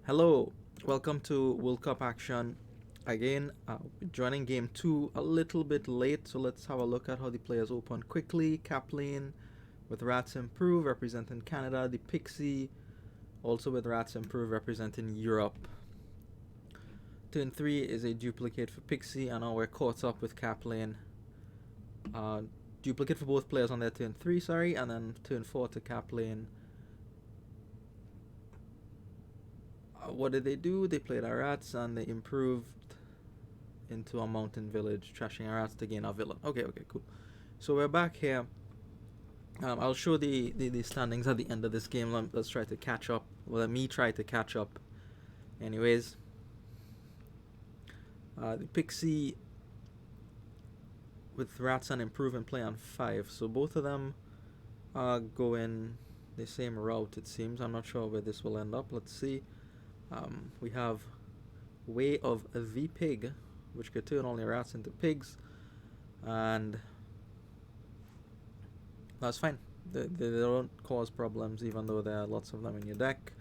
Hello, welcome to World Cup action. Again, joining game 2 a little bit late, so let's have a look at how the players open quickly. Kaplane with Rats Improve representing Canada, the Pixie also with Rats Improve representing Europe. Turn 3 is a duplicate for Pixie, and now we're caught up with Kaplane. Duplicate for both players on their turn 3, sorry, and then turn 4 to Kaplane. What did they do? They played our rats and they improved into a mountain village, trashing our rats to gain our villain. Okay, cool. So we're back here. I'll show the standings at the end of this game. Let's try to catch up. Well, let me try to catch up. Anyways, the Pixie with rats and improve and play on 5. So both of them are going the same route, it seems. I'm not sure where this will end up. Let's see. We have Way of the Pig, which could turn only rats into pigs, and that's fine. They don't cause problems, even though there are lots of them in your deck.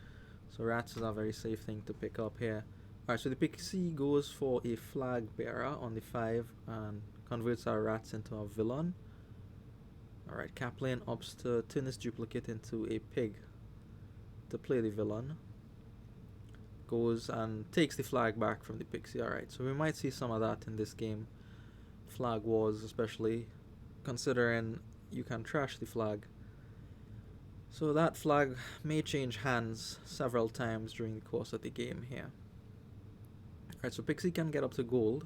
So rats is a very safe thing to pick up here. Alright, so the Pixie goes for a flag bearer on the 5 and converts our rats into a villain. Alright, Kaplane opts to turn this duplicate into a pig to play the villain. Goes and takes the flag back from the Pixie. Alright, so we might see some of that in this game. Flag wars, especially considering you can trash the flag. So that flag may change hands several times during the course of the game here. Alright, so Pixie can get up to gold.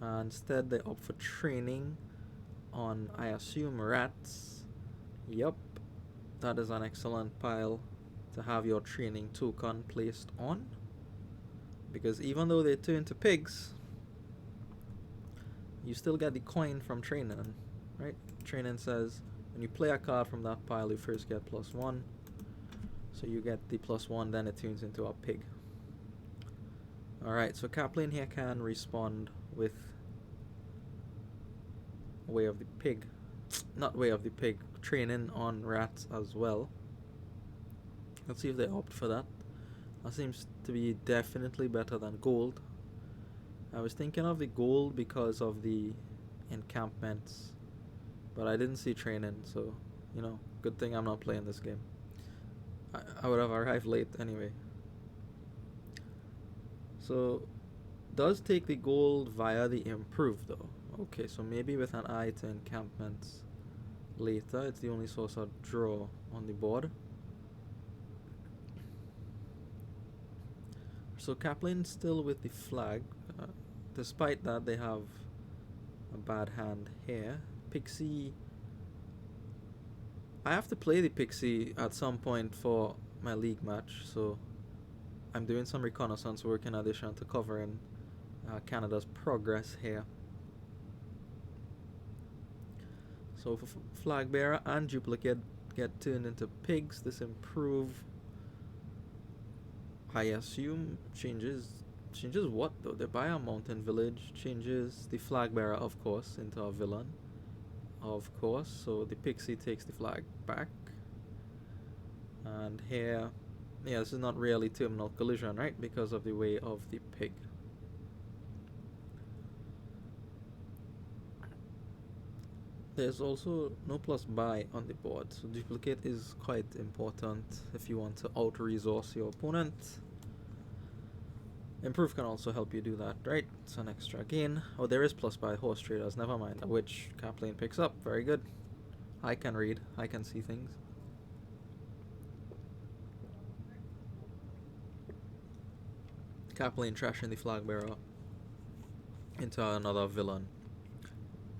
Instead, they opt for training on, I assume, rats. Yup, that is an excellent pile to have your training token placed on. Because even though they turn to pigs, you still get the coin from training, right? Training says when you play a card from that pile, you first get +1. So you get the +1, then it turns into a pig. Alright, so Kaplane here can respond with Way of the Pig. Not Way of the Pig, training on rats as well. Let's see if they opt for that. That seems to be definitely better than gold. I was thinking of the gold because of the encampments, but I didn't see training, so, you know, good thing I'm not playing this game. I would have arrived late anyway. So, does take the gold via the improve though. Okay, so maybe with an eye to encampments later. It's the only source of draw on the board. So Kaplane's still with the flag. Despite that, they have a bad hand here. Pixie. I have to play the Pixie at some point for my league match, so I'm doing some reconnaissance work in addition to covering Canada's progress here. So flag bearer and duplicate get turned into pigs. This improve, I assume, changes what though? They buy a mountain village, changes the flag bearer, of course, into a villain, of course. So the Pixie takes the flag back, and here, yeah, this is not really terminal collision, right? Because of the Way of the Pig. There's also no plus buy on the board, so duplicate is quite important if you want to out-resource your opponent. Improve can also help you do that, right? It's an extra gain. Oh, there is plus buy horse traders, never mind, which Kaplane picks up. Very good. I can read, I can see things. Kaplane trashing the flag bearer into another villain.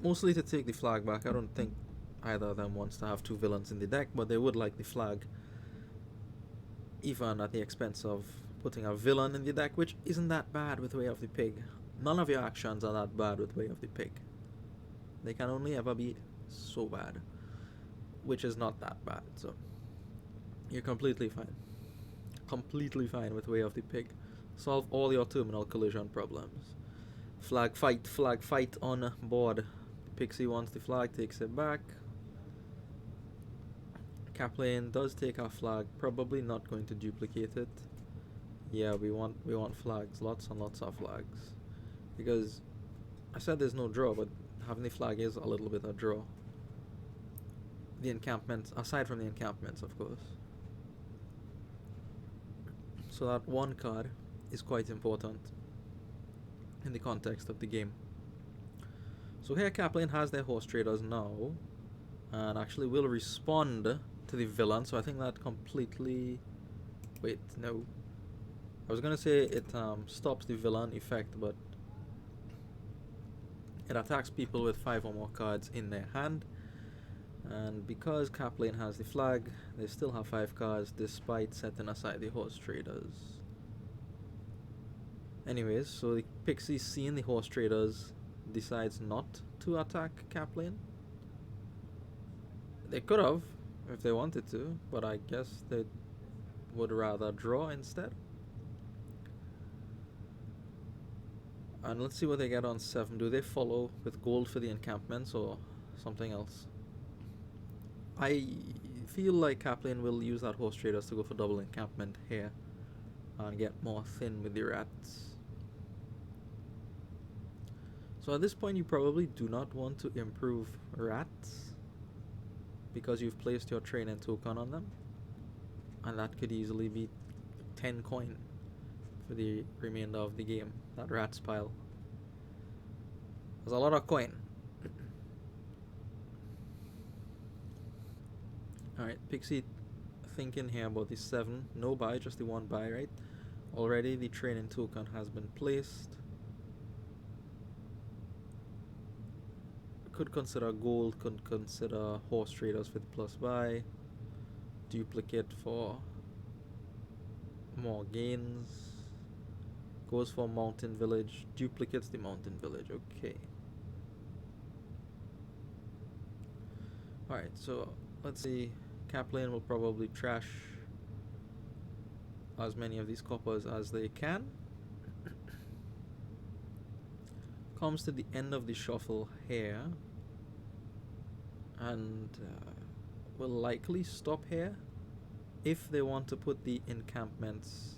Mostly to take the flag back. I don't think either of them wants to have 2 villains in the deck, but they would like the flag, even at the expense of putting a villain in the deck, which isn't that bad with Way of the Pig. None of your actions are that bad with Way of the Pig. They can only ever be so bad, which is not that bad, so you're completely fine. Completely fine with Way of the Pig. Solve all your terminal collision problems. Flag fight on board. Pixie wants the flag, takes it back. Kaplane does take our flag, probably not going to duplicate it. Yeah, we want flags, lots and lots of flags, because I said there's no draw, but having the flag is a little bit of draw. The encampments, aside from the encampments, of course. So that one card is quite important in the context of the game. So here kaplane has their horse traders now, and actually will respond to the villain. So I think that completely. Wait, no. I was gonna say it stops the villain effect, but it attacks people with 5 or more cards in their hand. And because kaplane has the flag, they still have 5 cards despite setting aside the horse traders. Anyways, so the Pixie, seeing the horse traders, decides not to attack kaplane. They could have if they wanted to, but I guess they would rather draw instead. And let's see what they get on 7. Do they follow with gold for the encampments or something else? I feel like kaplane will use that horse traders to go for double encampment here and get more thin with the rats. So at this point you probably do not want to improve rats because you've placed your training token on them, and that could easily be 10 coin for the remainder of the game. That rats pile. There's a lot of coin. Alright, Pixie thinking here about the 7. No buy, just the 1 buy, right? Already the training token has been placed. Could consider gold, could consider horse traders for the plus buy. Duplicate for more gains. Goes for mountain village. Duplicates the mountain village. Okay. Alright, so let's see. kaplane will probably trash as many of these coppers as they can. Comes to the end of the shuffle here, and will likely stop here if they want to put the encampments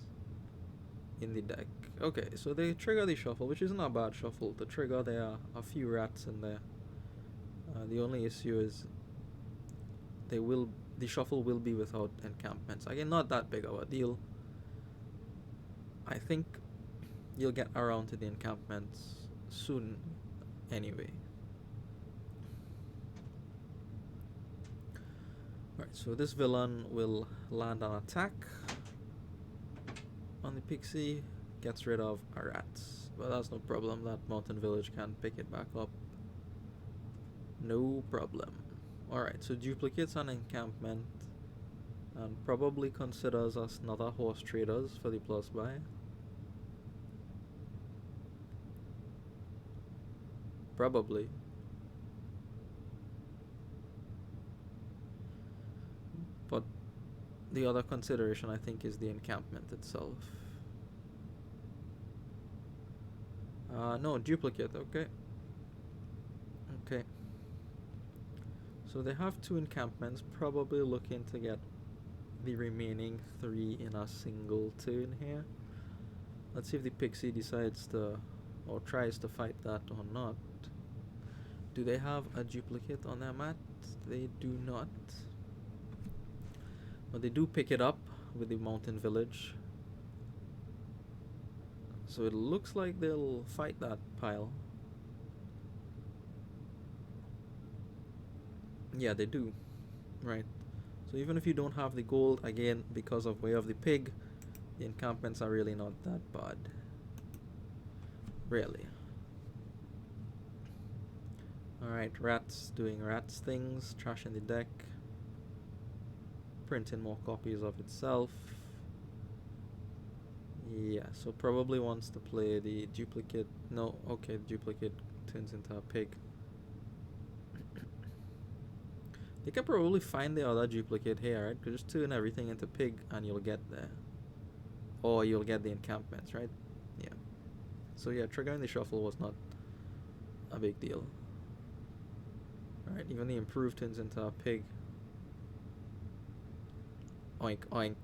in the deck. Okay, so they trigger the shuffle, which isn't a bad shuffle to trigger. There are a few rats in there. The only issue is the shuffle will be without encampments. Again, not that big of a deal. I think you'll get around to the encampments soon anyway. Alright, so this villain will land an attack on the Pixie, gets rid of a rat, but that's no problem. That mountain village can pick it back up. No problem. Alright, so duplicates an encampment and probably considers us another horse traders for the plus buy. Probably. But the other consideration, I think, is the encampment itself. No, duplicate, okay. Okay. So they have 2 encampments, probably looking to get the remaining 3 in a single turn here. Let's see if the Pixie decides to, or tries to fight that or not. Do they have a duplicate on their mat? They do not. But they do pick it up with the mountain village. So it looks like they'll fight that pile. Yeah, they do. Right. So even if you don't have the gold, again, because of Way of the Pig, the encampments are really not that bad. Really. Alright, rats doing rats things, trashing the deck, printing more copies of itself. Yeah, so probably wants to play the duplicate. No, okay, duplicate turns into a pig. They can probably find the other duplicate here, right? Just turn everything into pig and you'll get there. Or you'll get the encampments, right? Yeah. So yeah, triggering the shuffle was not a big deal. Alright, even the improved turns into a pig. Oink, oink.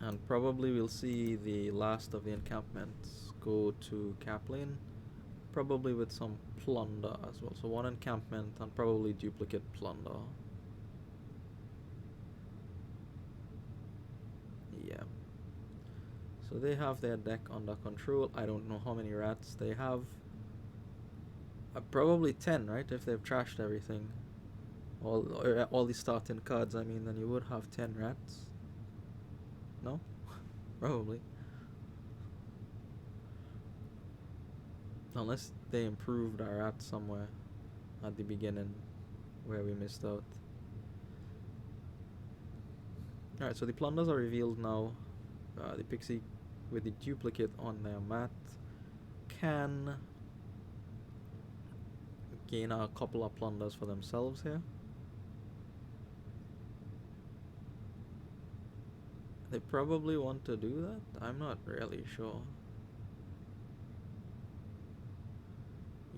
And probably we'll see the last of the encampments go to kaplane, probably with some plunder as well. So one encampment and probably duplicate plunder. Yeah. So they have their deck under control. I don't know how many rats they have. Probably 10, right? If they've trashed everything. All the starting cards, I mean, then you would have 10 rats. No? Probably. Unless they improved our rat somewhere at the beginning where we missed out. Alright, so the plunders are revealed now. The Pixie with the duplicate on their mat can gain a couple of plunders for themselves here. They probably want to do that? I'm not really sure.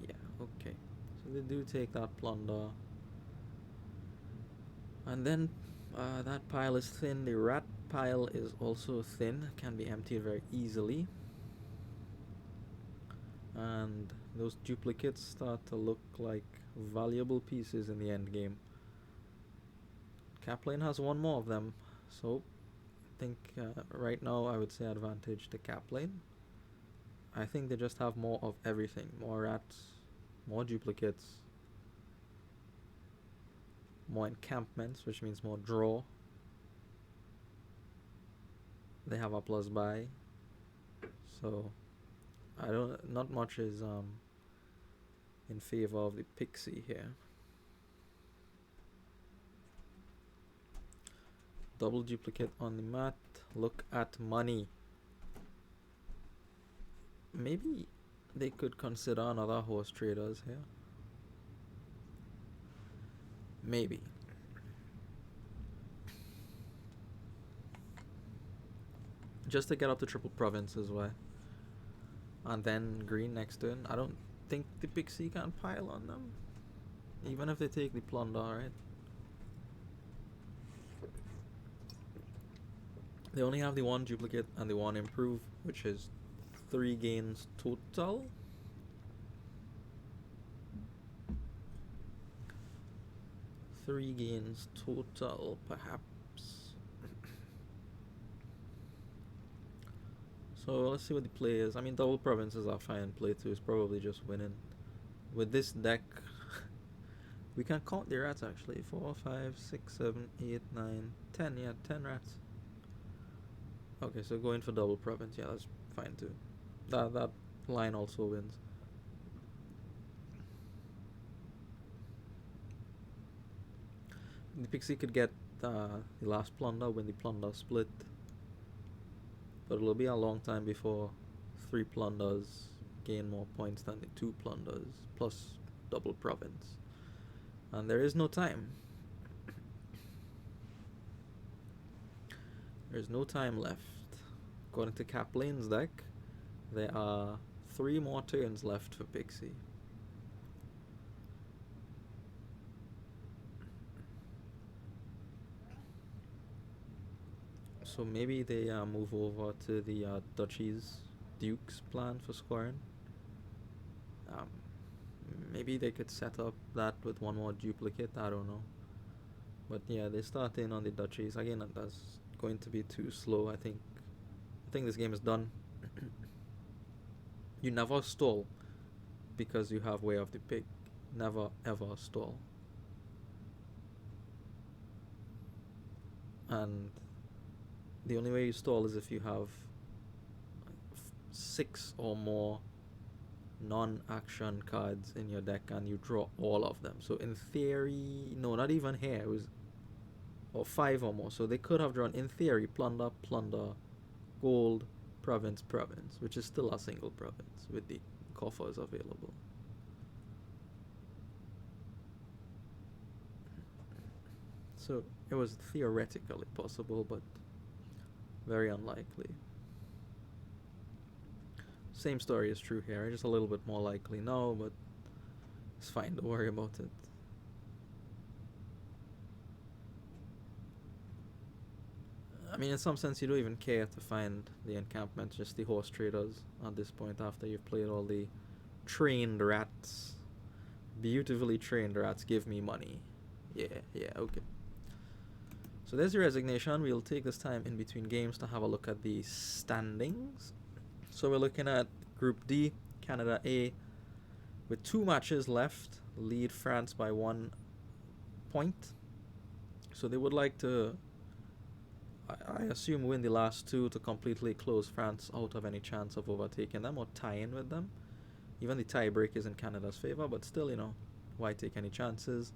Yeah, okay. So they do take that plunder. And then that pile is thin. The rat pile is also thin. Can be emptied very easily. And those duplicates start to look like valuable pieces in the end game. Kaplane has one more of them. So I think right now I would say advantage to kaplane. I think they just have more of everything. More rats, more duplicates, more encampments, which means more draw. They have a plus buy. So not much is in favor of the Pixie here. Double duplicate on the mat. Look at money. Maybe they could consider another horse traders here. Maybe. Just to get up to triple province as well. And then green next turn. I don't think the Pixie can pile on them. Even if they take the plunder, right? They only have the one duplicate and the one improve, which is 3 gains total. Three gains total, perhaps. So let's see what the play is. I mean, double provinces are fine. Play 2 is probably just winning. With this deck, we can count the rats actually. 4, 5, 6, 7, 8, 9, 10. Yeah, 10 rats. Okay, so going for double province. Yeah, that's fine too. That line also wins. The Pixie could get the last plunder when the plunder split. But it'll be a long time before 3 plunders gain more points than the 2 plunders, plus double province. And there is no time. There's no time left. According to Kaplane's deck, there are 3 more turns left for Pixie. So maybe they move over to the Duke's plan for scoring. Maybe they could set up that with one more duplicate, I don't know. But yeah, they start in on the duchies. Again, that's going to be too slow, I think. I think this game is done. You never stall because you have way of the pig. Never ever stall. And the only way you stall is if you have 6 or more non-action cards in your deck and you draw all of them. So in theory, no, not even here, it was, or 5 or more. So they could have drawn, in theory, plunder, plunder, gold, province, province, which is still a single province with the coffers available. So it was theoretically possible, but very unlikely. Same story is true here, just a little bit more likely now, but it's fine, don't worry about it. I mean, in some sense, you don't even care to find the encampment, just the horse traders at this point after you've played all the trained rats. Beautifully trained rats give me money. Yeah, okay. So there's your resignation. We'll take this time in between games to have a look at the standings. So we're looking at Group D, Canada A, with 2 matches left, lead France by 1 point. So they would like to, I assume, win the last 2 to completely close France out of any chance of overtaking them or tying with them. Even the tie break is in Canada's favor, but still, why take any chances?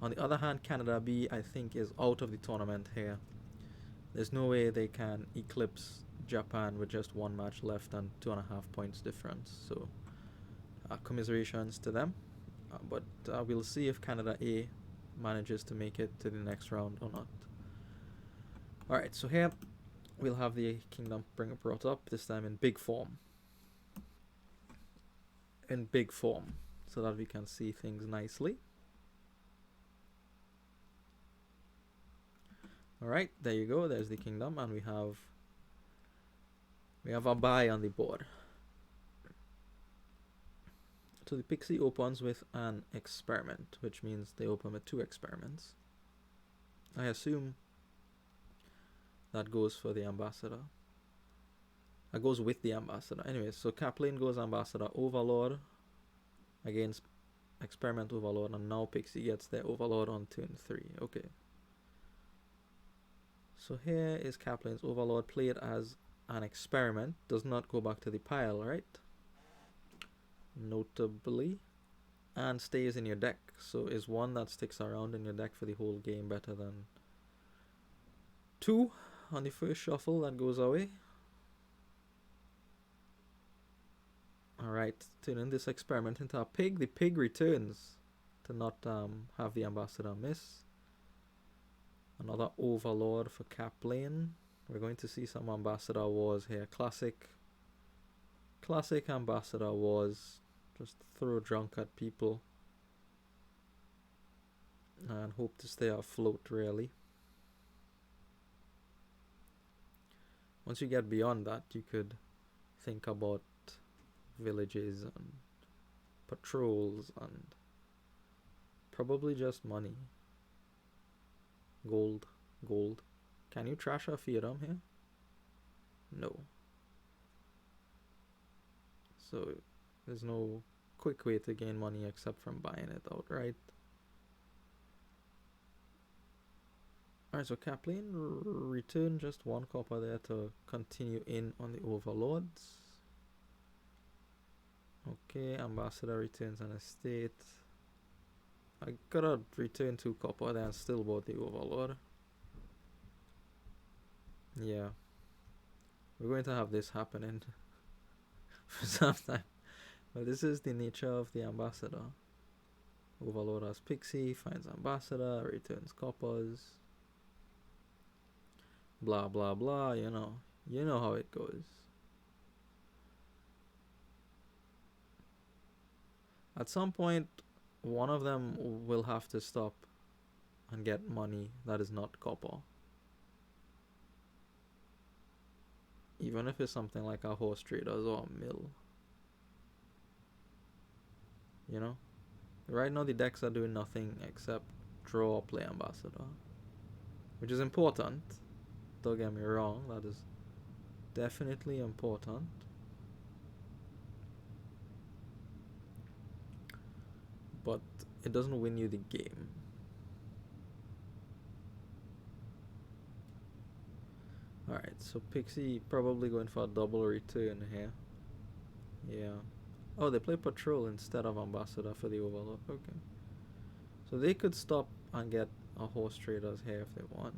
On the other hand, Canada B, I think, is out of the tournament here. There's no way they can eclipse Japan with just 1 match left and 2.5 points difference. So, commiserations to them. But we'll see if Canada A manages to make it to the next round or not. Alright, so here we'll have the kingdom brought up, this time in big form. In big form, so that we can see things nicely. Alright, there you go, there's the kingdom, and we have a buy on the board. So the Pixie opens with an experiment, which means they open with 2 experiments. I assume that goes for the ambassador. That goes with the ambassador. Anyway, so kaplane goes ambassador overlord against experiment overlord, and now Pixie gets their overlord on turn 3. Okay. So here is kaplane's overlord played as an experiment. Does not go back to the pile, right? Notably. And stays in your deck. So is 1 that sticks around in your deck for the whole game better than 2 on the first shuffle that goes away? Alright, turning this experiment into a pig. The pig returns to not have the ambassador miss. Another overlord for kaplane. We're going to see some ambassador wars here. Classic ambassador wars. Just throw junk at people and hope to stay afloat, really. Once you get beyond that, you could think about villages and patrols and probably just money. Gold. Can you trash a Fiodom here? No. So there's no quick way to gain money except from buying it outright. Alright, so kaplane return just 1 copper there to continue in on the overlords. Okay, ambassador returns an estate. I gotta return 2 copper there and still bought the overlord. Yeah. We're going to have this happening for some time. But this is the nature of the ambassador. Overlord has Pixie, finds ambassador, returns coppers. Blah blah blah, you know how it goes. At some point, one of them will have to stop and get money that is not copper. Even if it's something like a horse traders or a mill. Right now the decks are doing nothing except draw or play ambassador. Which is important. Don't get me wrong, that is definitely important. But it doesn't win you the game. Alright, so Pixie probably going for a double return here. Yeah. Oh, they play patrol instead of ambassador for the overlord. Okay. So they could stop and get a horse traders here if they want.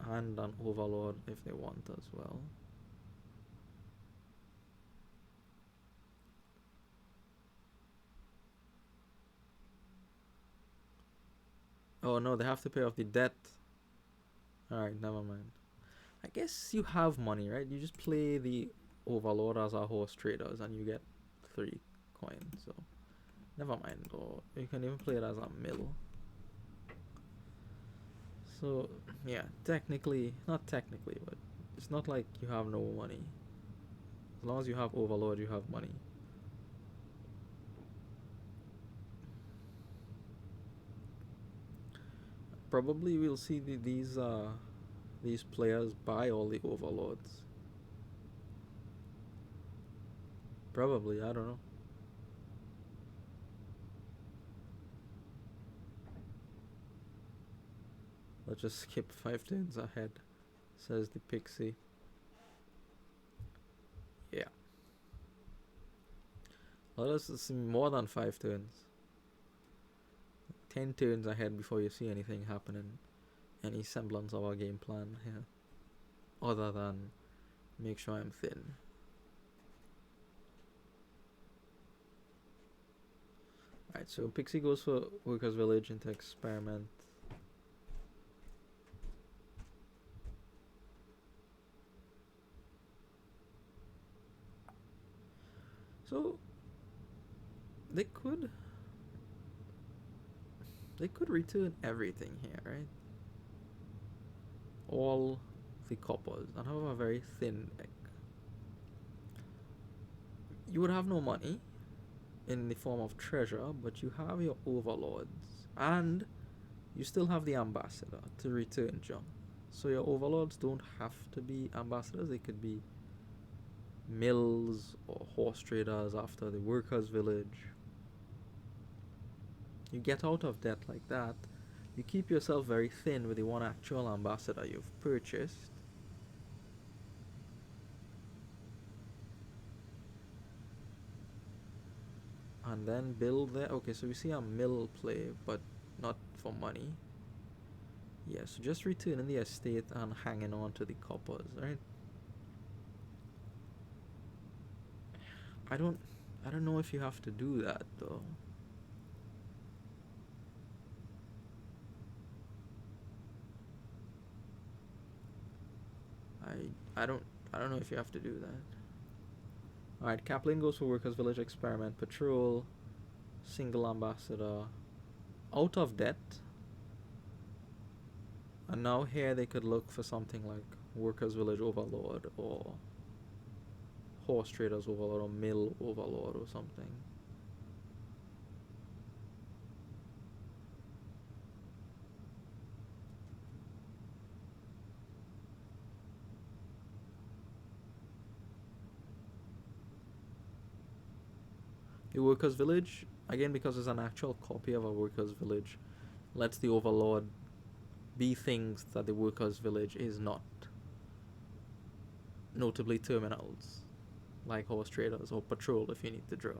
And an overlord if they want as well. Oh no, they have to pay off the debt. Alright, never mind. I guess you have money, right? You just play the overlord as our horse traders and you get 3 coins. So never mind. Or you can even play it as a mill. So, yeah, technically, not technically, but it's not like you have no money. As long as you have Overlord, you have money. Probably we'll see these players buy all the Overlords. Probably, I don't know. Let's just skip 5 turns ahead, says the Pixie. Yeah. Let us see more than 5 turns. 10 turns ahead before you see anything happening. Any semblance of our game plan here. Other than make sure I'm thin. Alright, so Pixie goes for Workers Village into experiment. So they could return everything here, right? All the coppers and have a very thin deck. You would have no money in the form of treasure, but you have your overlords and you still have the ambassador to return junk. So your overlords don't have to be ambassadors, they could be mills or horse traders after the workers' village. You get out of debt like that. You keep yourself very thin with the one actual ambassador you've purchased. And then build there. Okay, so we see a mill play, but not for money. Yeah, so just returning the estate and hanging on to the coppers, right? I don't know if you have to do that though. I don't know if you have to do that. Alright, kaplane goes for Workers Village Experiment Patrol. Single ambassador. Out of debt. And now here they could look for something like Workers Village Overlord or Horse Traders Overlord or Mill Overlord or something. The Workers Village, again because it's an actual copy of a Workers Village, lets the Overlord be things that the Workers Village is not. Notably terminals, like Horse Traders or Patrol if you need to draw.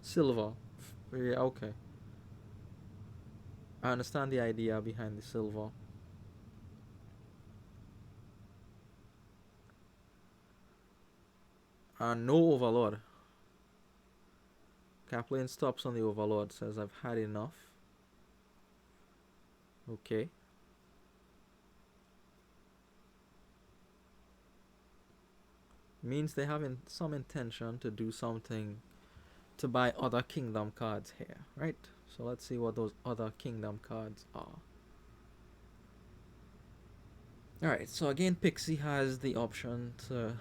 Silver. Yeah, okay. I understand the idea behind the silver. No Overlord. Kaplane stops on the Overlord, says I've had enough. Okay. Means they have some intention to do something to buy other kingdom cards here, right? So let's see what those other kingdom cards are. Alright, so again Pixie has the option to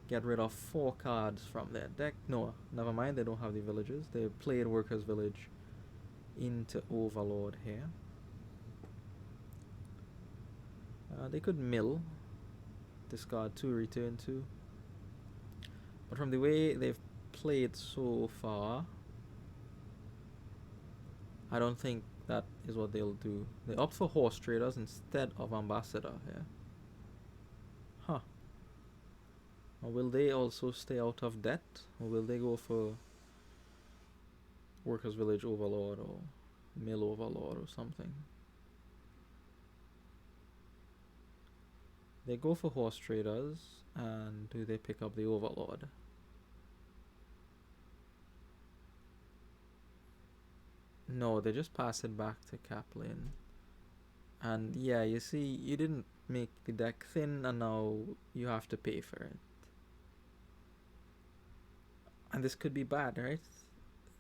get rid of 4 cards from their deck. No, never mind, they don't have the villages. They played Workers Village into Overlord here. They could mill, discard 2, return 2. But from the way they've played so far, I don't think that is what they'll do. They opt for Horse Traders instead of Ambassador here. Huh. Or will they also stay out of debt? Or will they go for Workers Village Overlord or Mill Overlord or something? They go for Horse Traders, and do they pick up the Overlord? No, they just pass it back to kaplane. And yeah, you see, you didn't make the deck thin, and now you have to pay for it. And this could be bad, right?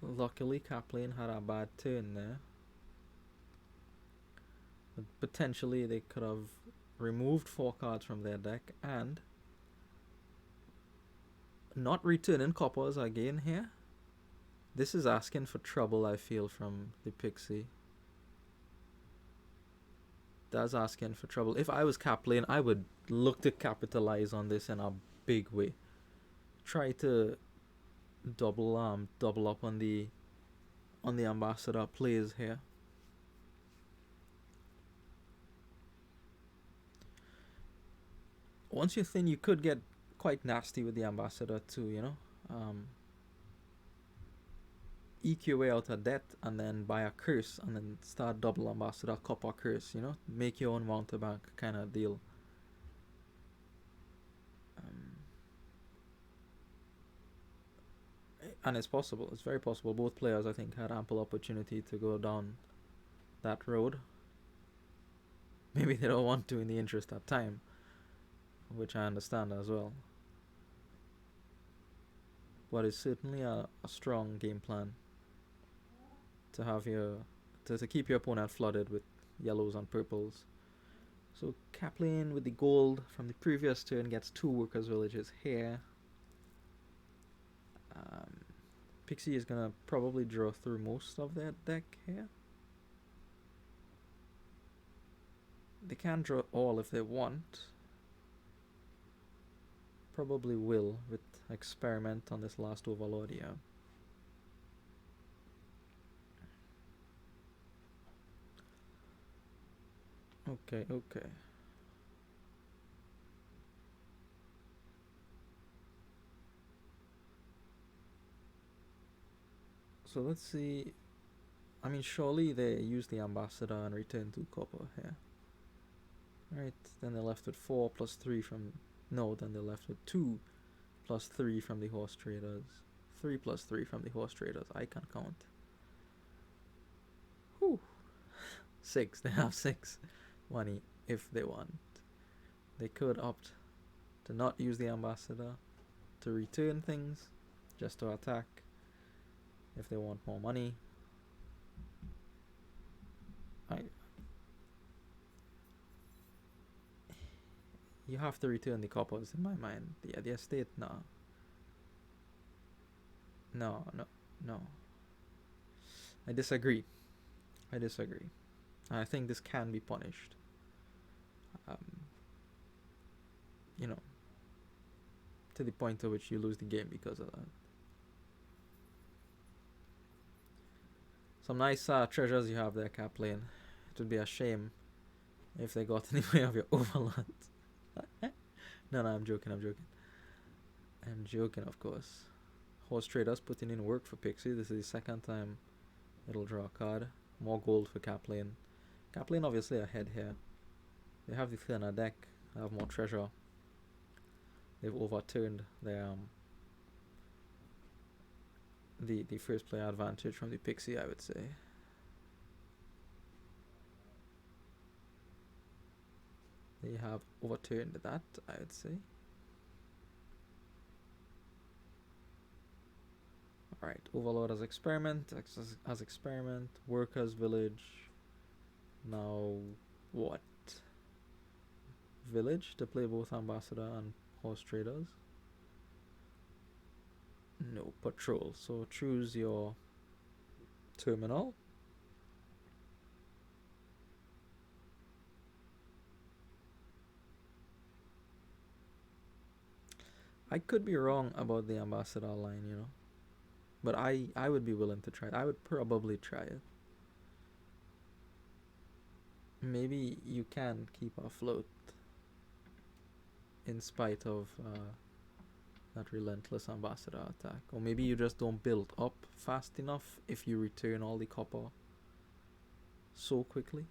Luckily, kaplane had a bad turn there. But potentially, they could have removed 4 cards from their deck and not returning coppers again here. This is asking for trouble, I feel, from the Pixie. That's asking for trouble. If I was kaplane, I would look to capitalize on this in a big way. Try to double up on the ambassador plays here. Once you're thin, you could get quite nasty with the ambassador too, you know. Eke your way out of debt and then buy a curse and then start double ambassador, copper curse, you know. Make your own mountebank kind of deal. And it's possible. It's very possible. Both players, I think, had ample opportunity to go down that road. Maybe they don't want to in the interest of time, which I understand as well. But it's certainly a strong game plan to have to keep your opponent flooded with yellows and purples. So kaplane with the gold from the previous turn gets 2 workers' villages here. Pixie is gonna probably draw through most of their deck here. They can draw all if they want. Probably will with experiment on this last overlord, yeah. Okay. So let's see. I mean, surely they use the ambassador and return 2 copper here. Right, then they're left with 4 plus 3 from... No, then they're left with 2 plus 3 from the horse traders. 3 plus 3 from the horse traders. I can count. Whew. 6. They have 6 money if they want. They could opt to not use the ambassador, to return things, just to attack if they want more money. You have to return the coppers in my mind. The estate, no. No. I disagree. I think this can be punished. You know, to the point at which you lose the game because of that. Some nice treasures you have there, kaplane. It would be a shame if they got in the way of your overlord. No, I'm joking, of course. Horse traders putting in work for Pixie. This is the 2nd time it'll draw a card. More gold for kaplane. Kaplane obviously ahead here. They have the thinner deck. They have more treasure. They've overturned their the first player advantage from the Pixie, I would say. They have overturned that, I would say. Alright, Overlord as experiment, as experiment, Workers Village. Now what? Village to play both Ambassador and Horse Traders. No, Patrol. So choose your terminal. I could be wrong about the Ambassador line, you know. But I would be willing to try it. I would probably try it. Maybe you can keep afloat in spite of that relentless Ambassador attack. Or maybe you just don't build up fast enough if you return all the copper so quickly.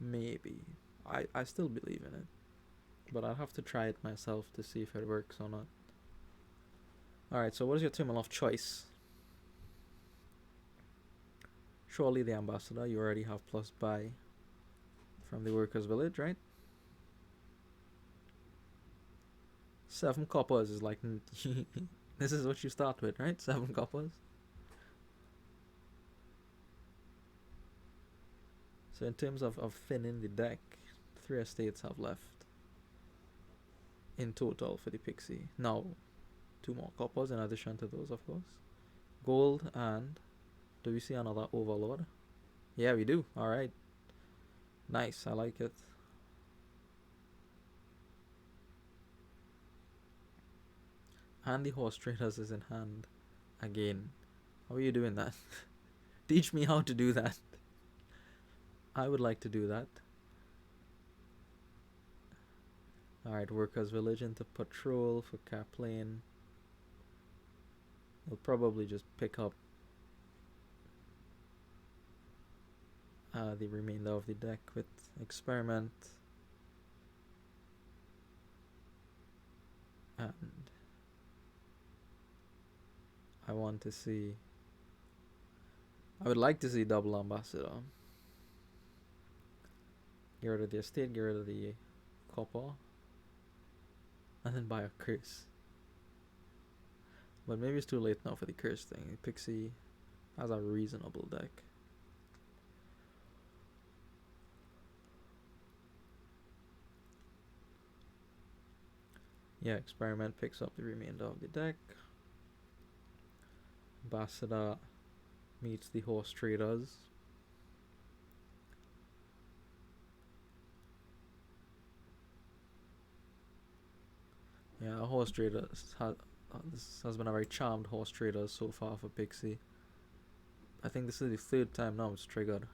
Maybe. I still believe in it. But I'll have to try it myself to see if it works or not. Alright, so what is your terminal of choice? Surely the Ambassador. You already have plus buy from the Workers' Village, right? 7 coppers is like this is what you start with, right? 7 coppers. So in terms of thinning the deck, 3 estates have left in total for the Pixie. Now 2 more coppers in addition to those, of course. Gold, and do we see another overlord? Yeah, we do. Alright. Nice, I like it. And the horse traders is in hand again. How are you doing that? Teach me how to do that. I would like to do that. Alright, workers village into patrol for kaplane. We'll probably just pick up the remainder of the deck with experiment. And I want to see, I would like to see double ambassador. Get rid of the estate, get rid of the copper, and then buy a curse. But maybe it's too late now for the curse thing. Pixie has a reasonable deck. Yeah, experiment picks up the remainder of the deck. Ambassador meets the horse traders. Yeah, horse traders this has been a very charmed horse trader so far for Pixie. I think this is the 3rd time now it's triggered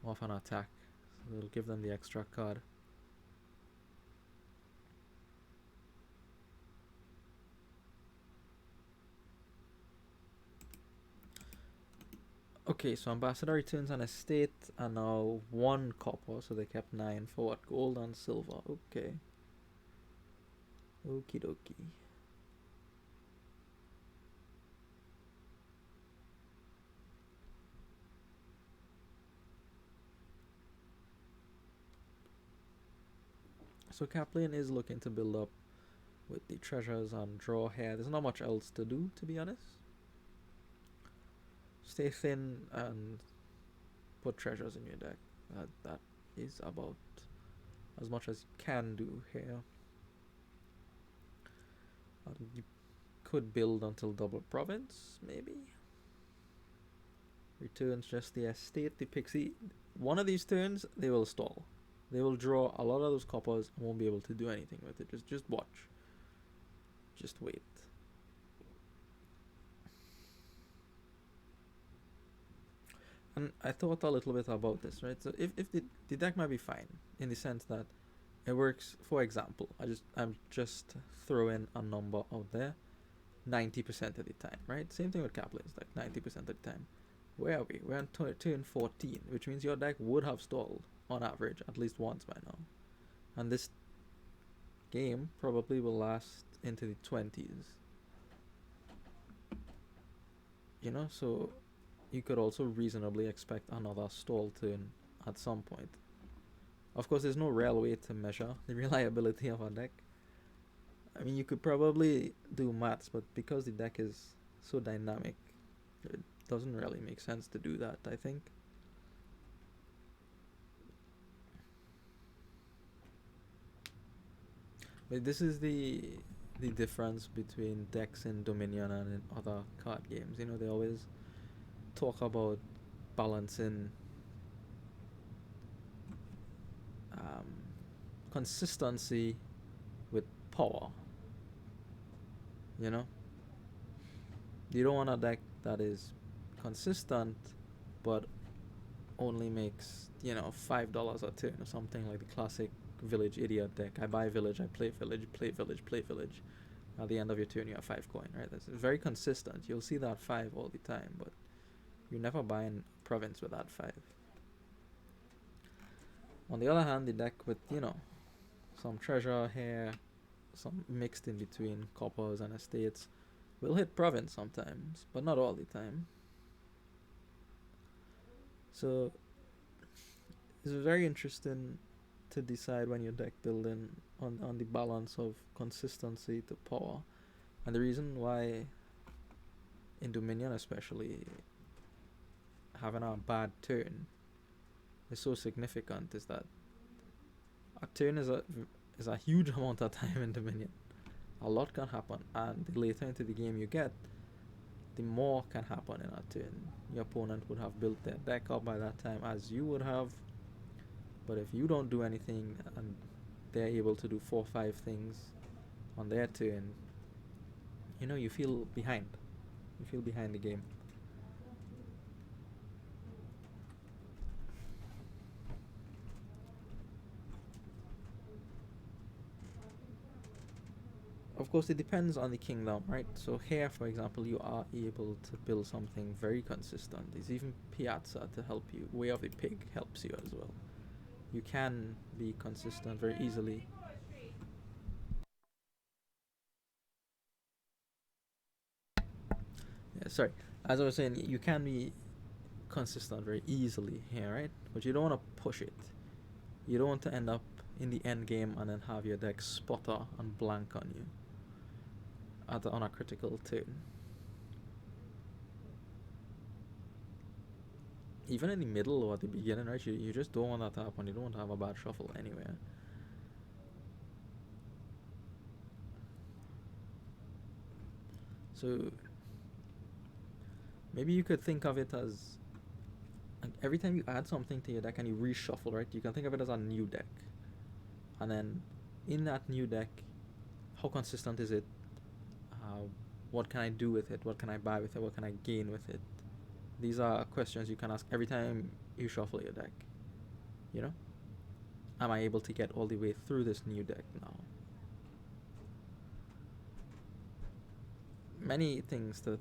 off an attack. So it'll give them the extra card. Okay, so Ambassador returns an estate and now 1 copper, so they kept 9 for what? Gold and silver. Okay. Okie dokie. So kaplane is looking to build up with the treasures and draw here. There's not much else to do, to be honest. Stay thin and put treasures in your deck. That is about as much as you can do here. You could build until double province, maybe. Returns just the estate, the Pixie. One of these turns, they will stall. They will draw a lot of those coppers and won't be able to do anything with it. Just watch. Just wait. And I thought a little bit about this, right? So if the deck might be fine in the sense that it works. For example, I'm just throwing a number out there, 90% of the time, right? Same thing with kaplanes, like 90% of the time. Where are we? We're on turn 14, which means your deck would have stalled on average at least once by now, and this game probably will last into the 20s. You know, so you could also reasonably expect another stall turn at some point. Of course, there's no real way to measure the reliability of a deck. I mean, you could probably do maths, but because the deck is so dynamic, it doesn't really make sense to do that, I think. But this is the difference between decks in Dominion and in other card games. You know, they always talk about balancing consistency with power. You know, you don't want a deck that is consistent but only makes, you know, $5 a turn or something, like the classic village idiot deck. I buy village, I play village, play village, play village. At the end of your turn you have 5 coin, right? That's very consistent. You'll see that 5 all the time, but you're never buying province with that 5. On the other hand, the deck with, you know, some treasure here, some mixed in between coppers and estates, will hit province sometimes, but not all the time. So it's very interesting to decide when you're deck building on the balance of consistency to power. And the reason why in Dominion especially having a bad turn is so significant is that a turn is a huge amount of time in Dominion. A lot can happen, and the later into the game you get, the more can happen in a turn. Your opponent would have built their deck up by that time as you would have, but if you don't do anything and they're able to do 4 or 5 things on their turn, you feel behind. You feel behind the game. Of course, it depends on the kingdom, right? So here, for example, you are able to build something very consistent. There's even Piazza to help you. Way of the Pig helps you as well. You can be consistent very easily. Yeah, sorry. As I was saying, you can be consistent very easily here, right? But you don't want to push it. You don't want to end up in the end game and then have your deck sputter and blank on you on a critical turn. Even in the middle or at the beginning, right? You just don't want that to happen. You don't want to have a bad shuffle anywhere. So maybe you could think of it as like every time you add something to your deck and you reshuffle, right? You can think of it as a new deck. And then in that new deck, how consistent is it? What can I do with it? What can I buy with it? What can I gain with it? These are questions you can ask every time you shuffle your deck. Am I able to get all the way through this new deck now? Many things to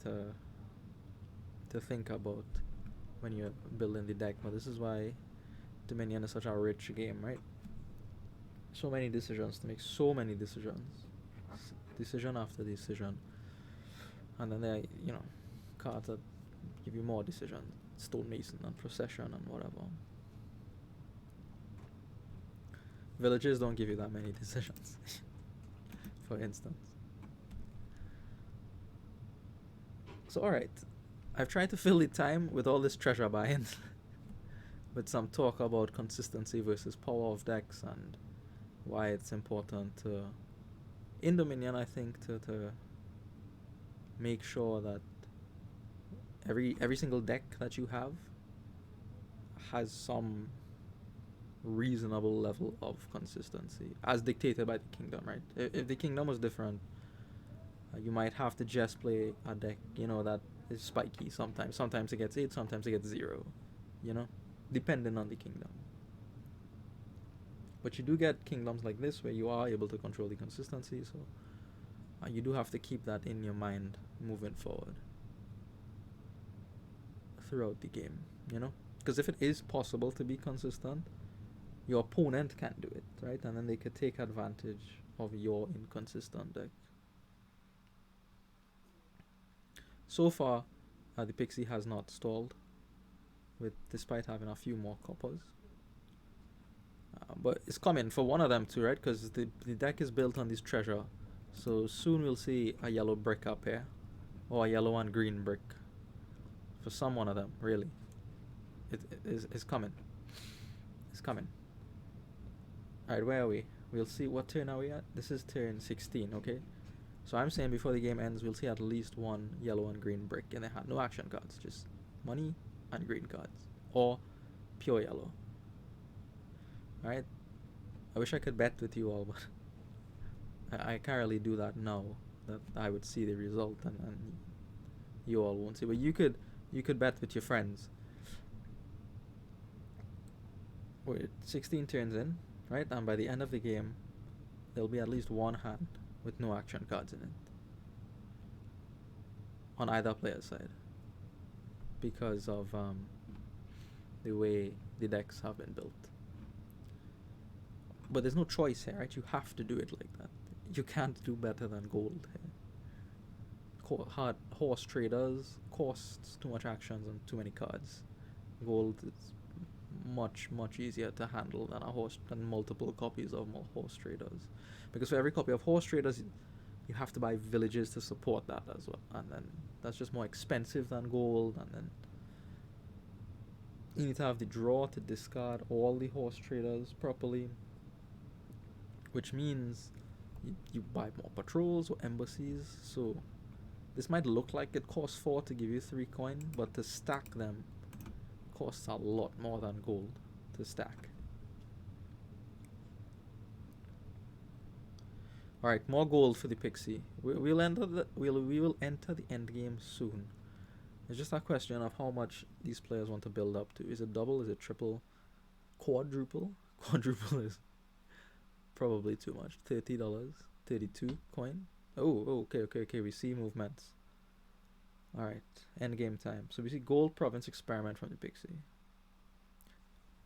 think about when you're building the deck, but this is why Dominion is such a rich game, right? So many decisions to make, so many decisions, decision after decision, and then there are cards that give you more decisions, Stonemason and Procession and whatever. Villages don't give you that many decisions, for instance. So alright, I've tried to fill the time with all this treasure buying, with some talk about consistency versus power of decks and why it's important to, in Dominion, I think, to make sure that every single deck that you have has some reasonable level of consistency as dictated by the kingdom, right? If the kingdom was different, you might have to just play a deck that is spiky sometimes it gets 8, sometimes it gets 0, depending on the kingdom. But you do get kingdoms like this where you are able to control the consistency, so you do have to keep that in your mind moving forward throughout the game, because if it is possible to be consistent, your opponent can do it, right? And then they could take advantage of your inconsistent deck. So far, the Pixie has not stalled, despite having a few more coppers. But it's coming for one of them too, right? Because the deck is built on this treasure. So soon we'll see a yellow brick up here. Or a yellow and green brick. For some one of them, really. It's coming. It's coming. Alright, where are we? We'll see. What turn are we at? This is turn 16, okay? So I'm saying before the game ends, we'll see at least one yellow and green brick in their hand. No action cards, just money and green cards. Or pure yellow. Alright? I wish I could bet with you all, but I can't really do that now. That I would see the result and you all won't see. But you could bet with your friends. Wait, 16 turns in, right? And by the end of the game, there'll be at least one hand with no action cards in it. On either player's side. Because of the way the decks have been built. But there's no choice here, right? You have to do it like that. You can't do better than gold here. Hard horse traders costs too much actions and too many cards. Gold is much easier to handle than multiple copies of more horse traders, because for every copy of horse traders you have to buy villages to support that as well, and then that's just more expensive than gold, and then you need to have the draw to discard all the horse traders properly, which means you buy more patrols or embassies. So this might look like it costs 4 to give you 3 coin, but to stack them costs a lot more than gold to stack. Alright, more gold for the Pixie. We will enter the end game soon. It's just a question of how much these players want to build up to. Is it double? Is it triple? Quadruple? Quadruple is probably too much. $30. 32 coin. Oh, okay. We see movements. Alright, end game time. So we see gold province experiment from the Pixie.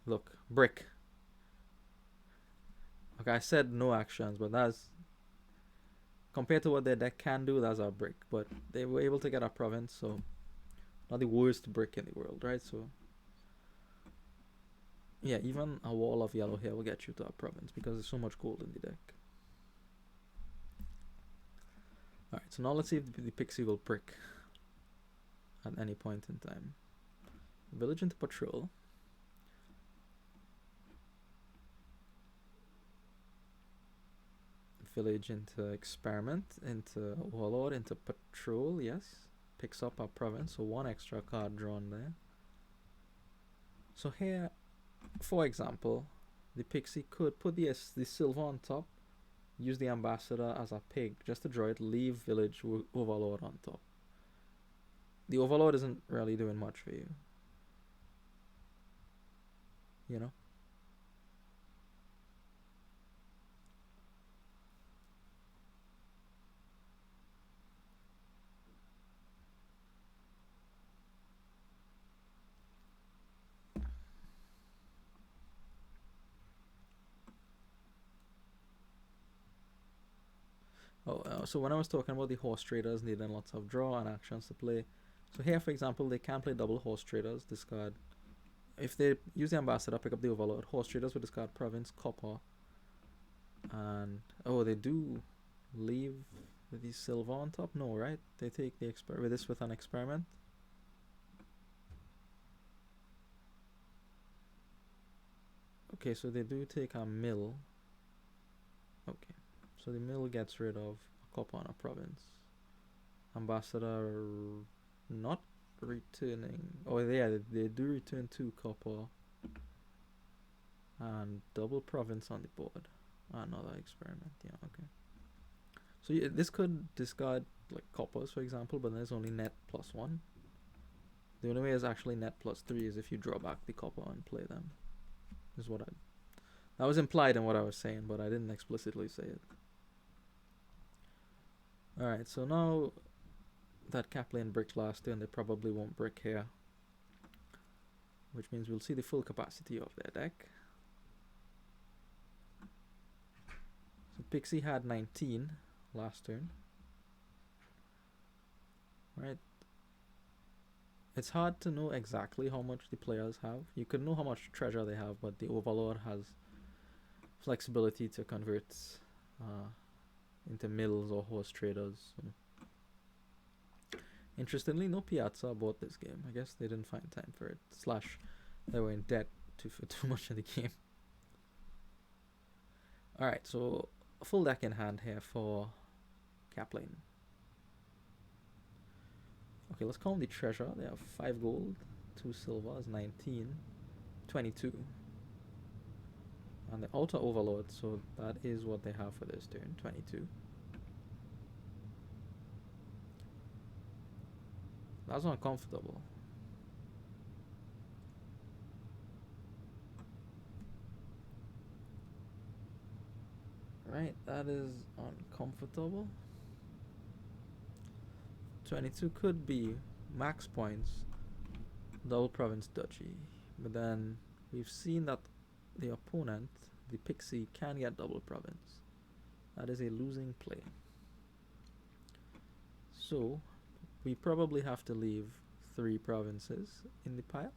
Look, brick. Okay, I said no actions, but that's compared to what their deck can do, that's a brick. But they were able to get a province, so not the worst brick in the world, right? So yeah, even a wall of yellow here will get you to a province because there's so much gold in the deck. Alright, so now let's see if the Pixie will brick at any point in time. Village into patrol. Village into experiment, into warlord, into patrol, yes. Picks up a province, so 1 extra card drawn there. So here, for example, the Pixie could put the silver on top, use the ambassador as a pig just to draw it, leave village overlord on top. The overlord isn't really doing much for you, you know? So when I was talking about the horse traders needing lots of draw and actions to play, so here for example they can play double horse traders, discard. If they use the ambassador, pick up the overlord. Horse traders will discard province, copper, and they do leave the silver on top. No, right? They take the this with an experiment. Okay, so they do take a mill. Okay. So the mill gets rid of a copper and a province. Ambassador not returning. Oh yeah, they do return 2 copper and double province on the board. Another experiment. Yeah, okay. So this could discard like coppers for example, but there's only net +1. The only way is actually net +3 is if you draw back the copper and play them. Is what that was implied in what I was saying, but I didn't explicitly say it. Alright, so now that kaplane bricked last turn, they probably won't brick here, which means we'll see the full capacity of their deck. So Pixie had 19 last turn. Right. It's hard to know exactly how much the players have. You could know how much treasure they have, but the overlord has flexibility to convert into mills or horse traders. Interestingly, no Piazza bought this game. I guess they didn't find time for it. / they were in debt for too much of the game. Alright, so a full deck in hand here for kaplane. Okay, let's count the treasure. They have 5 gold, 2 silver, is 19, 22. And the outer overlord, so that is what they have for this turn, 22. That's uncomfortable. Right, that is uncomfortable. 22 could be max points, double province duchy. But then we've seen that the opponent, the Pixie, can get double province. That is a losing play. So we probably have to leave 3 provinces in the pile.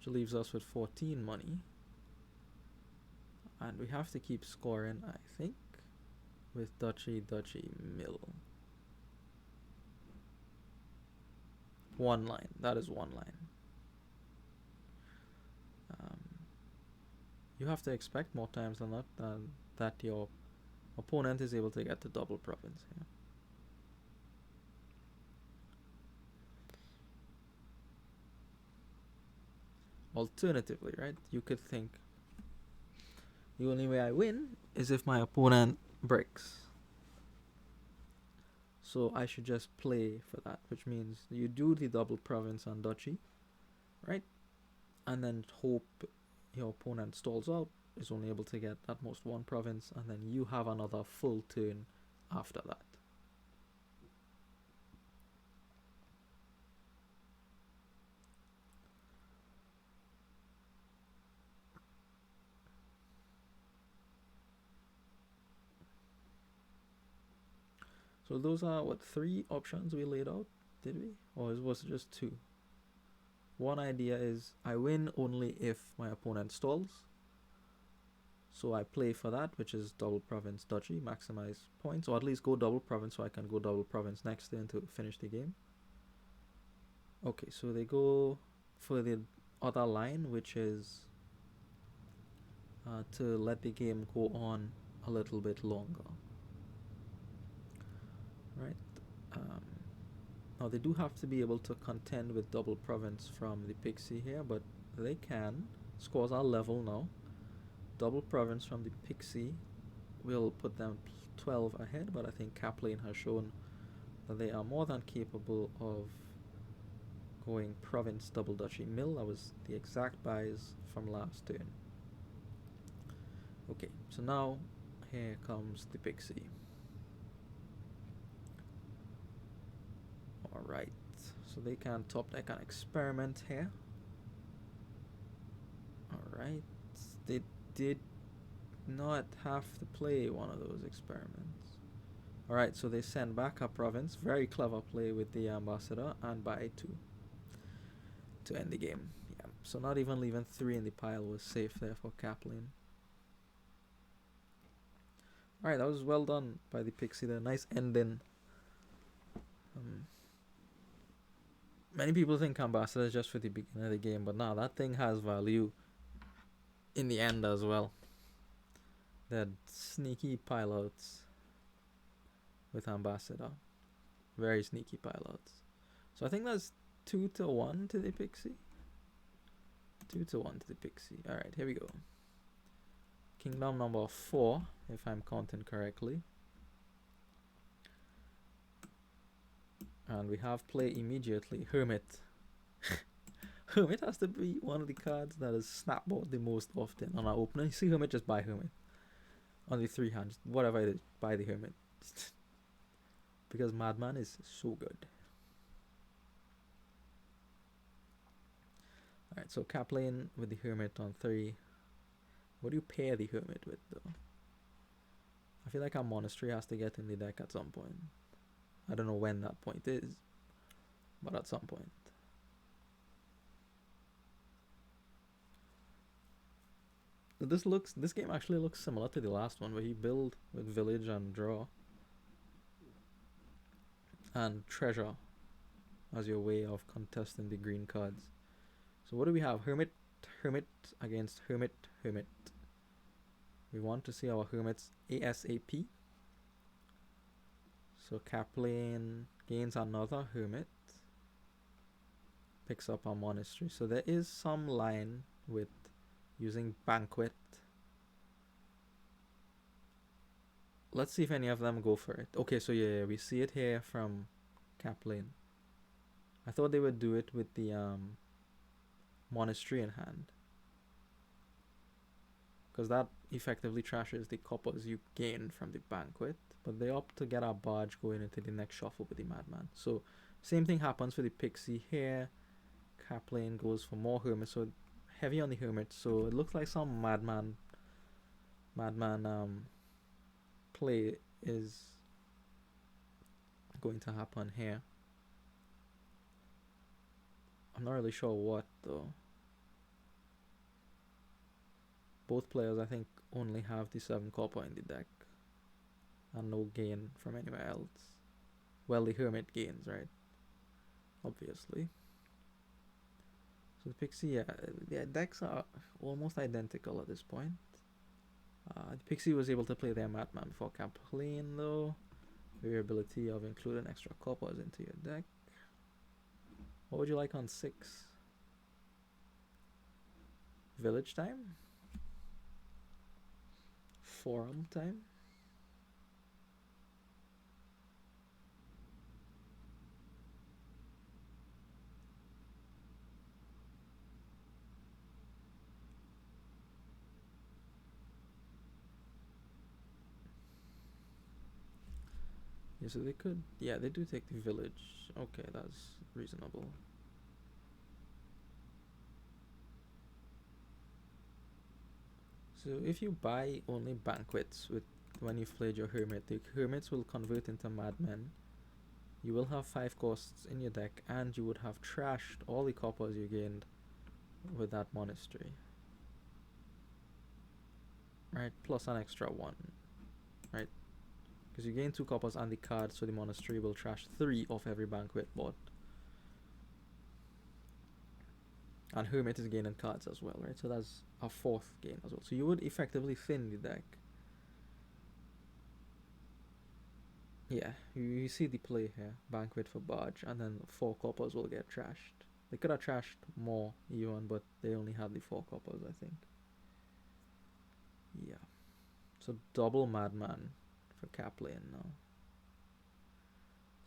which leaves us with 14 money. And we have to keep scoring, I think, with duchy, mill. One line. That is one line. You have to expect more times than that your opponent is able to get the double province here. Alternatively, right, you could think the only way I win is if my opponent breaks. So I should just play for that, which means you do the double province on duchy, right? And then hope your opponent stalls out, is only able to get at most one province, and then you have another full turn after that. So those are, what, 3 options we laid out, did we? Or was it just 2? One idea is I win only if my opponent stalls. So I play for that, which is double province duchy, maximize points, or at least go double province so I can go double province next turn to finish the game. Okay, so they go for the other line, which is to let the game go on a little bit longer. Right. Now they do have to be able to contend with double province from the Pixie here, but they can. Scores are level now. Double province from the Pixie will put them 12 ahead, but I think Kaplane has shown that they are more than capable of going province double duchy mill. That was the exact buys from last turn. Okay, so now here comes the Pixie. Alright, so they can top deck an experiment here. Alright, they did not have to play one of those experiments. Alright, so they send back a province. Very clever play with the ambassador, and buy 2 to end the game. Yeah, so not even leaving 3 in the pile was safe there for Kaplane. Alright, that was well done by the Pixie there. Nice ending. Many people think ambassador is just for the beginning of the game, but no, that thing has value in the end as well. They're sneaky pilots with ambassador. Very sneaky pilots. So I think that's 2-1 to the Pixie. 2-1 to the Pixie. Alright, here we go. Kingdom number 4, if I'm counting correctly. And we have play immediately. Hermit. Hermit has to be one of the cards that is snapped out the most often on our opener. You see Hermit, just buy Hermit. On the 3 hands, whatever it is, buy the Hermit. Because Madman is so good. Alright, so Kaplane with the Hermit on 3. What do you pair the Hermit with, though? I feel like our Monastery has to get in the deck at some point. I don't know when that point is, but at some point. This game actually looks similar to the last one, where you build with village and draw and treasure as your way of contesting the green cards. So what do we have? Hermit, Hermit against Hermit, Hermit. We want to see our Hermits ASAP. So Kaplane gains another Hermit, picks up a Monastery. So there is some line with using Banquet. Let's see if any of them go for it. Okay, so yeah, we see it here from Kaplane. I thought they would do it with the Monastery in hand, because that effectively trashes the coppers you gain from the Banquet. But they opt to get our barge going into the next shuffle with the Madman. So same thing happens for the Pixie here. Kaplane goes for more Hermits, so heavy on the Hermit. So it looks like some Madman play is going to happen here. I'm not really sure what, though. both players, I think, only have the 7 copper in the deck and no gain from anywhere else. Well, the Hermit gains, right? Obviously. So the Pixie, yeah, their decks are almost identical at this point. The Pixie was able to play their Madman before kaplane, though. Variability of including extra coppers into your deck. What would you like on 6? Village time? Forum time? Yeah, so they could, yeah, they do take the village. Okay, that's reasonable. So if you buy only banquets with when you've played your hermit, the hermits will convert into madmen. You will have 5 costs in your deck, and you would have trashed all the coppers you gained with that monastery. Right, plus an extra 1. Right? Because you gain 2 coppers and the card, so the monastery will trash 3 of every banquet bought. And hermit is gaining cards as well, right? So that's a 4th gain as well. So you would effectively thin the deck. Yeah, you see the play here. Banquet for barge, and then 4 coppers will get trashed. They could have trashed more even, but they only had the 4 coppers, I think. Yeah. So double madman for kaplane now.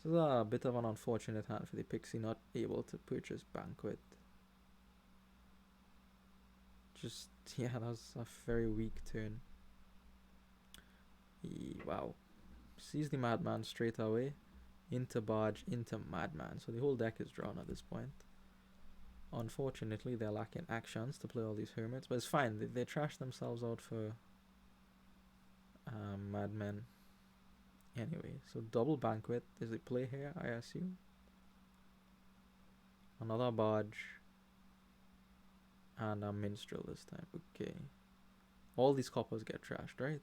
This is a bit of an unfortunate hand for the Pixie, not able to purchase Banquet. Just, yeah, that was a very weak turn. Wow. Sees the Madman straight away. Into Barge, into Madman. So the whole deck is drawn at this point. Unfortunately, they're lacking actions to play all these Hermits, but it's fine. They trash themselves out for Madmen. Anyway, so double Banquet is the play here, I assume. Another Barge. And a Minstrel this time. Okay. All these coppers get trashed, right?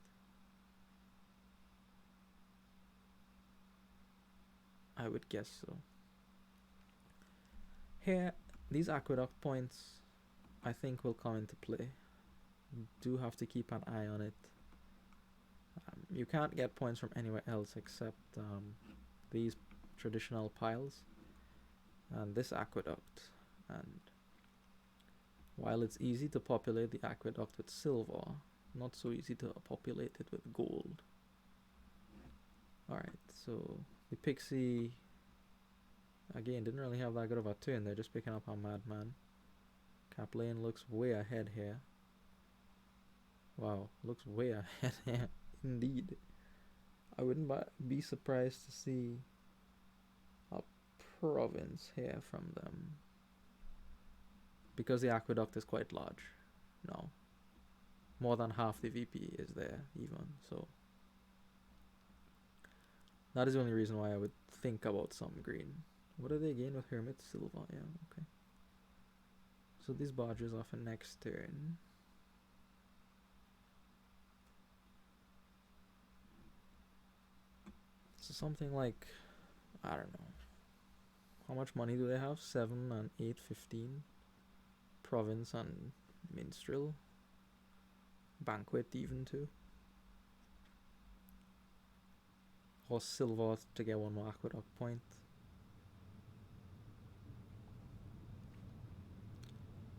I would guess so. Here, these aqueduct points, I think, will come into play. You do have to keep an eye on it. You can't get points from anywhere else except these traditional piles and this aqueduct. And while it's easy to populate the aqueduct with silver, not so easy to populate it with gold. Alright, so the Pixie, again, didn't really have that good of a turn. They're just picking up a madman. Kaplane looks way ahead here. Wow, looks way ahead here. Indeed. I wouldn't be surprised to see a province here from them. Because the aqueduct is quite large. No. More than half the VP is there, even. So that is the only reason why I would think about some green. What do they gain with Hermit? Silver, yeah, okay. So these barges are for next turn. So something like, I don't know. How much money do they have? 7 and 8, 15. Province and Minstrel. Banquet even too. Or silver to get 1 more aqueduct point.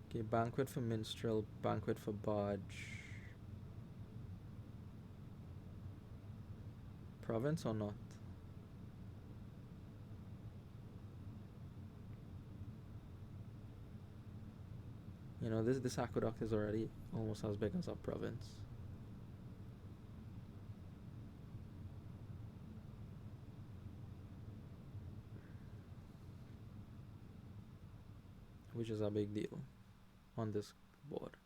Okay, Banquet for Minstrel, Banquet for Barge. Province or not? You know, this aqueduct is already almost as big as a province. Which is a big deal on this board.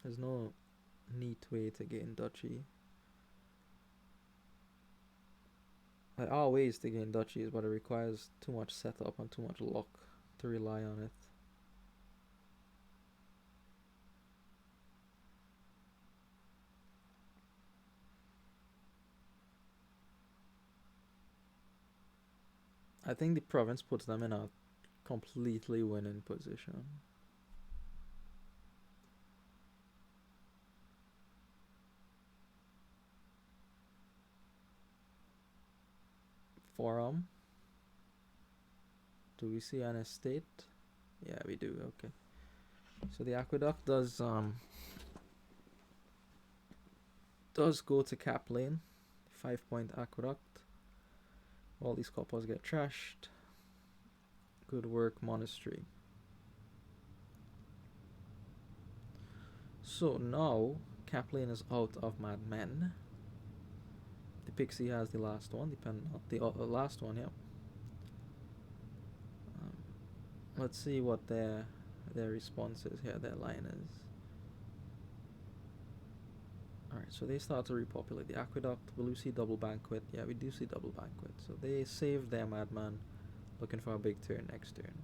There's no neat way to gain duchy. There are ways to gain duchies, but it requires too much setup and too much luck to rely on it. I think the province puts them in a completely winning position. Forum. Do we see an estate? Yeah, we do. Okay. So the aqueduct does go to kaplane. 5-point aqueduct. All these coppers get trashed. Good work, Monastery. So now kaplane is out of madmen. The Pixie has the last one, the last one, yeah. Let's see what their response is here, their line is. Alright, so they start to repopulate the aqueduct. Will we see double banquet? Yeah, we do see double banquet. So they saved their madman, looking for a big turn next turn.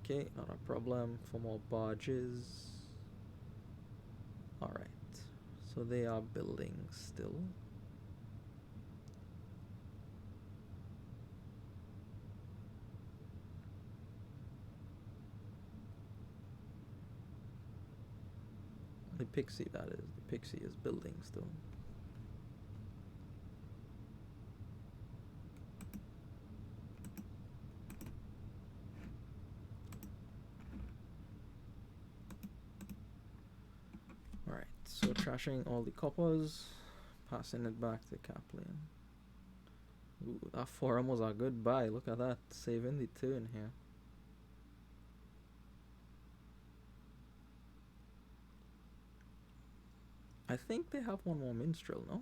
Okay, not a problem. For more barges. Alright, so they are building still. The Pixie, that is. The Pixie is building still. Alright, so trashing all the coppers, passing it back to kaplane. Ooh, that forum was a good buy. Look at that, saving the turn here. I think they have one more minstrel, no?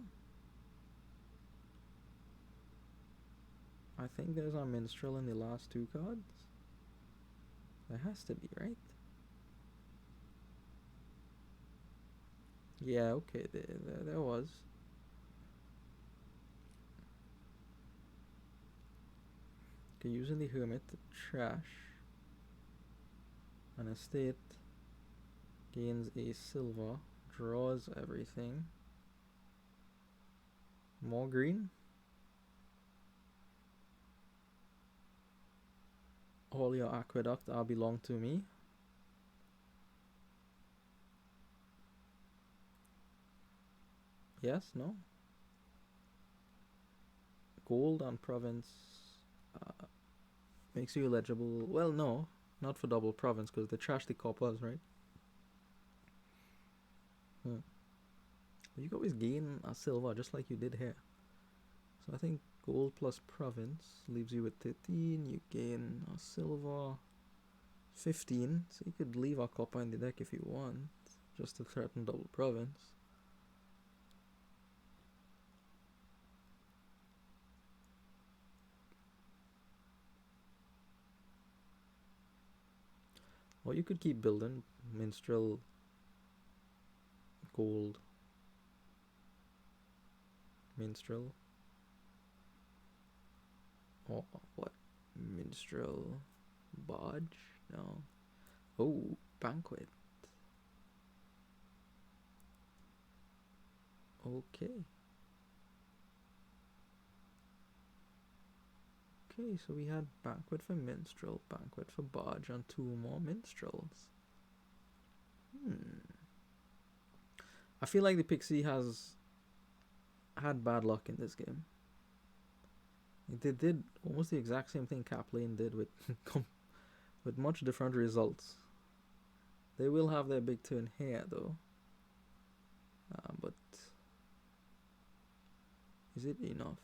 I think there's a minstrel in the last two cards. There has to be, right? Yeah, okay, there was. Okay, using the hermit to trash an estate, gains a silver, draws everything. More green. All your aqueduct are belong to me. Yes, no? Gold on province makes you eligible. Well, no, not for double province because they trash the coppers, right? You can always gain a silver just like you did here. So I think gold plus province leaves you with 13. You gain a silver 15. So you could leave a copper in the deck if you want, just to threaten double province. Or you could keep building minstrel, gold, minstrel. Oh, what? Minstrel, barge? No. Oh, banquet. Okay. Okay, so we had banquet for minstrel, banquet for barge, and 2 more minstrels. I feel like the Pixie has had bad luck in this game. They did almost the exact same thing kaplane did with with much different results. They will have their big turn here though. But is it enough?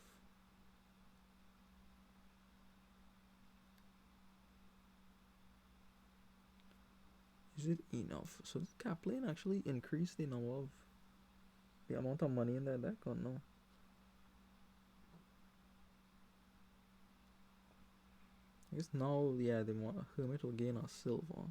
Is it enough? So did kaplane actually increase the number of the amount of money in their deck or no? I guess now, yeah, the hermit will gain a silver.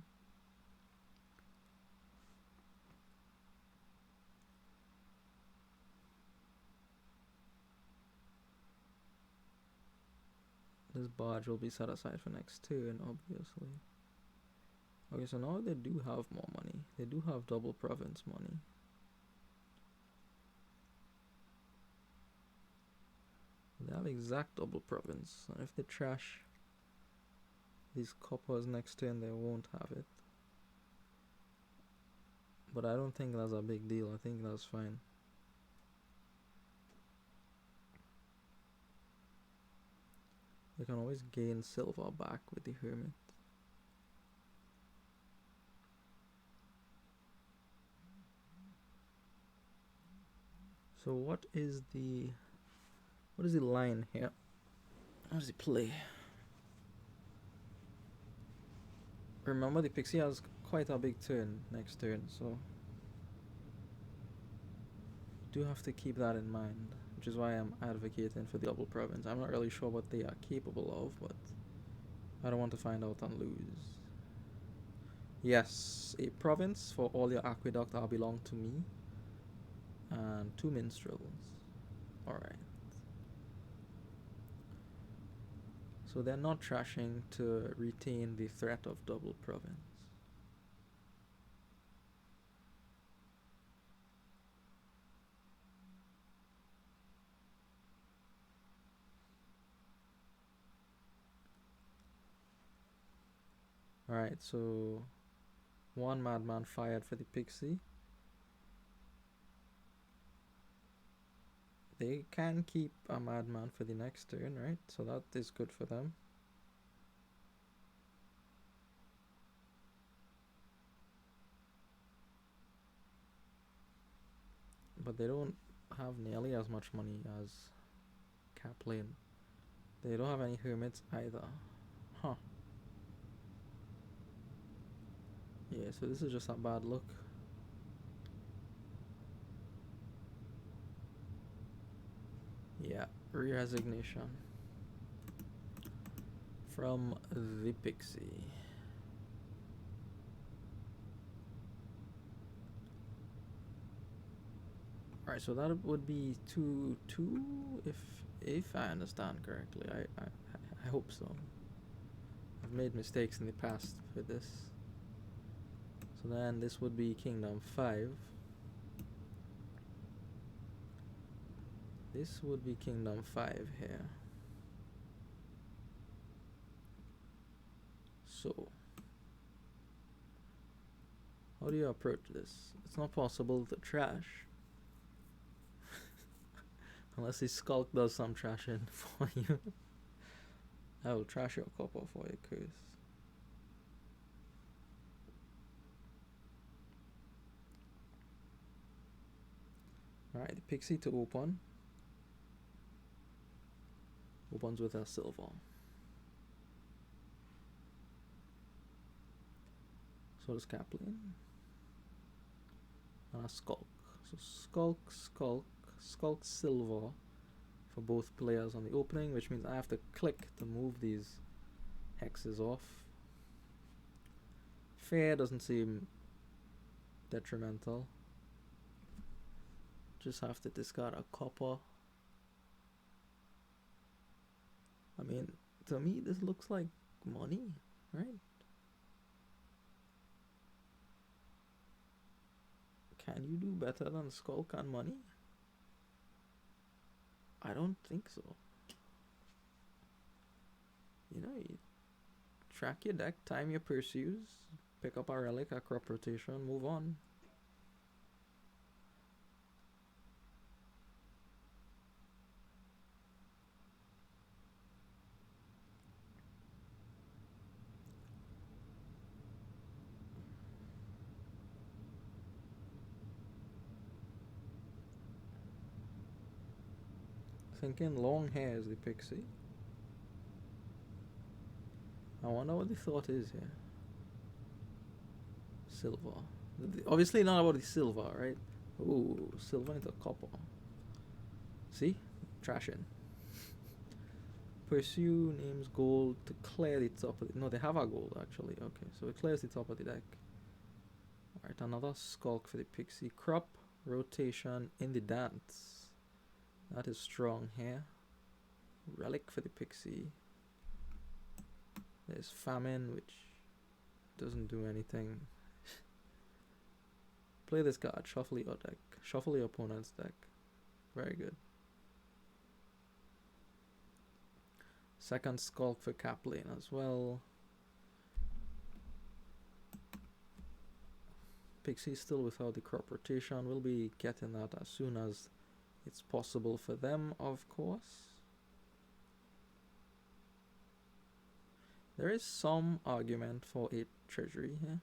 This barge will be set aside for next turn, obviously. Okay, so now they do have more money. They do have double province money. They have exact double province, and if they trash these coppers next turn, they won't have it. But I don't think that's a big deal. I think that's fine. They can always gain silver back with the hermit. So what is the line here? How does he play? Remember, the Pixie has quite a big turn next turn, so do have to keep that in mind, which is why I'm advocating for the double province. I'm not really sure what they are capable of, but I don't want to find out and lose. Yes, a province for all your aqueduct are belong to me, and 2 minstrels. Alright. So they're not trashing to retain the threat of double province. Alright, so 1 madman fired for the Pixie. They can keep a madman for the next turn, right? So that is good for them. But they don't have nearly as much money as kaplane. They don't have any hermits either. Huh. Yeah, so this is just a bad look. Yeah, resignation from the Pixie. Alright, so that would be 2-2 if I understand correctly. I hope so. I've made mistakes in the past with this. So then this would be Kingdom 5. This would be Kingdom 5 here. So how do you approach this? It's not possible to trash. Unless the Skulk does some trashing for you. I will trash your copper for your curse. Alright, the Pixie to open. Opens with a silver. So does kaplane. And a Skulk. So Skulk, silver for both players on the opening, which means I have to click to move these hexes off. Fair doesn't seem detrimental. Just have to discard a copper. I mean, to me this looks like money, right? Can you do better than Skulk and money? I don't think so. You know, you track your deck, time your pursues, pick up a relic, a crop rotation, move on. Thinking long hair is the Pixie. I wonder what the thought is here. Silver. Obviously not about the silver, right? Ooh, silver into copper. See? Trashing. Pursue names gold to clear the top of the... No, they have a gold actually. Okay, so it clears the top of the deck. Alright, another Skulk for the Pixie. Crop rotation in the dance. That is strong here. Relic for the Pixie. There's Famine, which doesn't do anything. Play this card. Shuffle your deck. Shuffle your opponent's deck. Very good. Second Skulk for kaplane as well. Pixie still without the crop rotation. We'll be getting that as soon as it's possible for them, of course. There is some argument for a treasury here.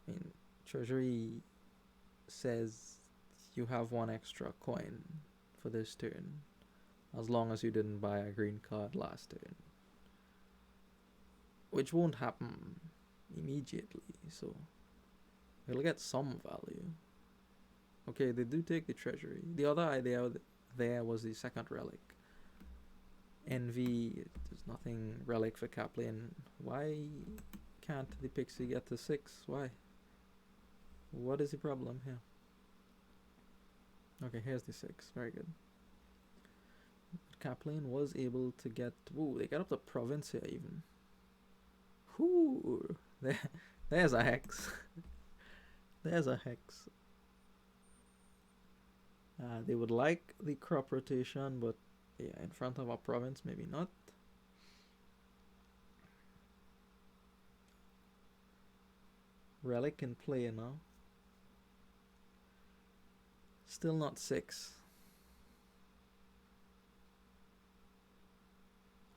I mean, treasury says you have one extra coin for this turn, as long as you didn't buy a green card last turn, which won't happen immediately, so we'll get some value. Okay, they do take the treasury. The other idea there was the second relic. Envy, there's nothing relic for kaplane. Why can't the Pixie get to 6? Why? What is the problem here? Okay, here's the 6. Very good. Kaplane was able to get... Ooh, they got up the province here even. Whoo! There's a hex. There's a hex. They would like the crop rotation, but yeah, in front of our province, maybe not. Relic in play now. Still not 6.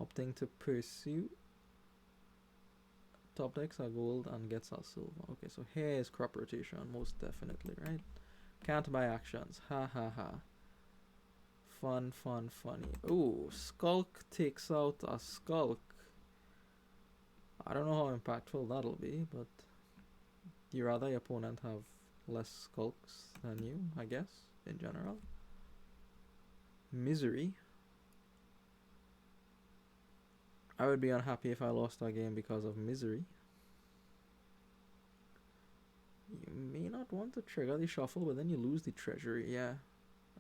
Opting to pursue. Top decks are gold and gets our silver. Okay, so here is crop rotation, most definitely, right? Can't buy actions. Ha ha ha. Fun, fun, funny. Ooh, Skulk takes out a Skulk. I don't know how impactful that'll be, but you rather your opponent have less Skulks than you, I guess, in general. Misery. I would be unhappy if I lost our game because of misery. You may not want to trigger the shuffle, but then you lose the treasury. Yeah,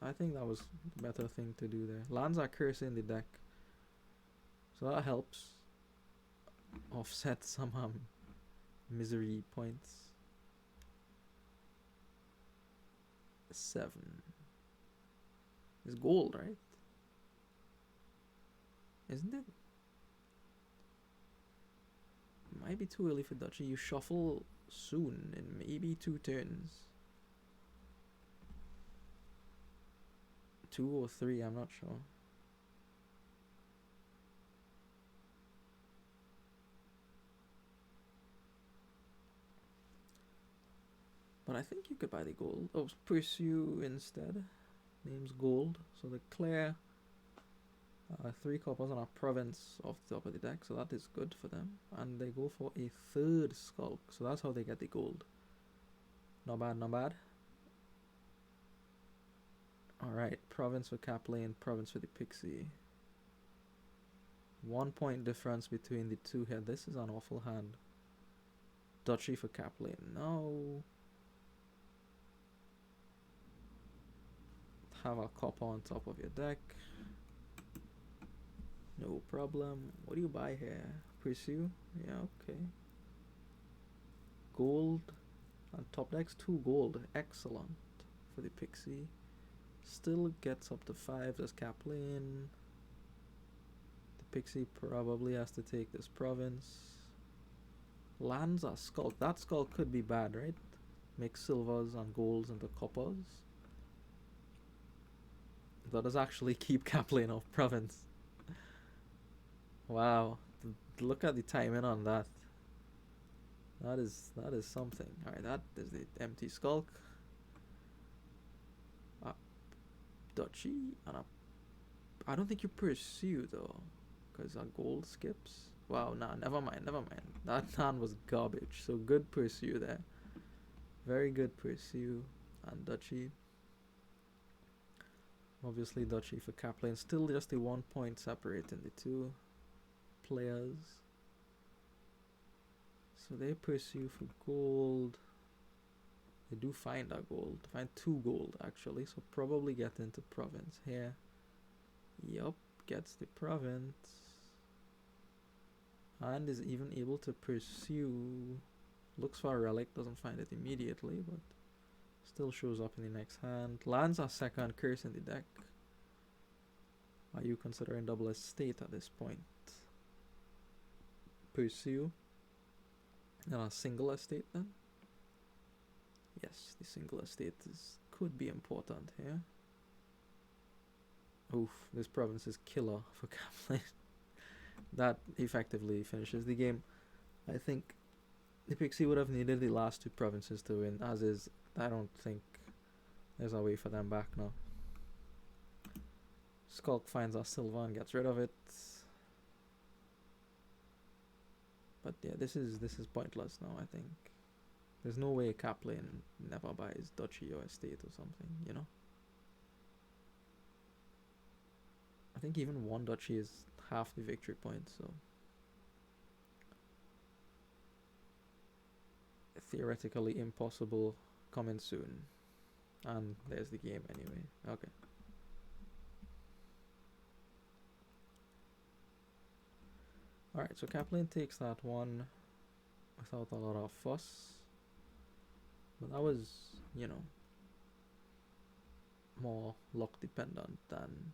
I think that was the better thing to do there. Lands are cursing the deck, so that helps offset some misery points. 7 is gold, right? Isn't it? Might be too early for Dutchy. You shuffle soon in maybe 2 turns. 2 or 3, I'm not sure. But I think you could buy the gold. Oh, pursue instead. Name's gold. So they clear 3 coppers on a province off the top of the deck. So that is good for them. And they go for a 3rd Skulk. So that's how they get the gold. Not bad, not bad. Alright, province for kaplane, province for the Pixie. 1 point difference between the two here. This is an awful hand. Duchy for kaplane. No. Have a copper on top of your deck. No problem. What do you buy here? Pursue? Yeah, okay. Gold. And top deck's 2 gold. Excellent for the Pixie. Still gets up to 5 as kaplane. The Pixie probably has to take this province. Lands a Skulk. That Skulk could be bad, right? Make silvers and golds into coppers. That does actually keep kaplane off province. Wow. Look at the timing on that. That is something. Alright, that is the empty Skulk. Duchy and I don't think you pursue though, because our gold skips. Wow, nah, never mind. That hand was garbage. So good pursue there. Very good pursue and Duchy. Obviously Duchy for kaplane. Still just a 1 point separating the two players. So they pursue for gold. They do find a gold. Find 2 gold actually. So probably get into province here. Yup, gets the province. And is even able to pursue. Looks for a relic, doesn't find it immediately, but still shows up in the next hand. Lands a second curse in the deck. Are you considering double estate at this point? Pursue. And a single estate then? Yes, the single estate could be important here. Oof, this province is killer for kaplane. That effectively finishes the game. I think the Pixie would have needed the last two provinces to win. As is, I don't think there's a way for them back now. Skulk finds our silver and gets rid of it. But yeah, this is pointless now, I think. There's no way kaplane never buys duchy or estate or something, you know? I think even one duchy is half the victory point, so theoretically impossible coming soon. And there's the game anyway. Okay. Alright, so kaplane takes that one without a lot of fuss. But that was, you know, more luck dependent than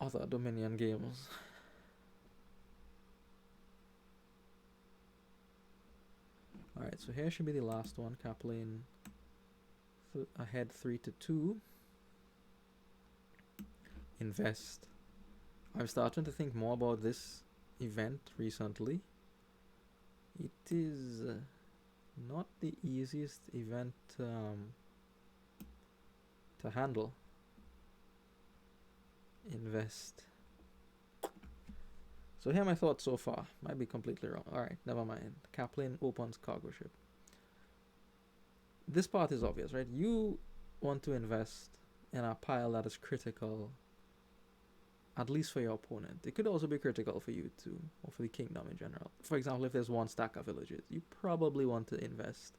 other Dominion games. Alright, so here should be the last one. kaplane ahead 3-2. Invest. I'm starting to think more about this event recently. It is not the easiest event to handle. Invest. So here are my thoughts so far. Might be completely wrong. Alright, never mind. kaplane opens cargo ship. This part is obvious, right? You want to invest in a pile that is critical, at least for your opponent. It could also be critical for you too, or for the kingdom in general. For example, if there's one stack of villages, you probably want to invest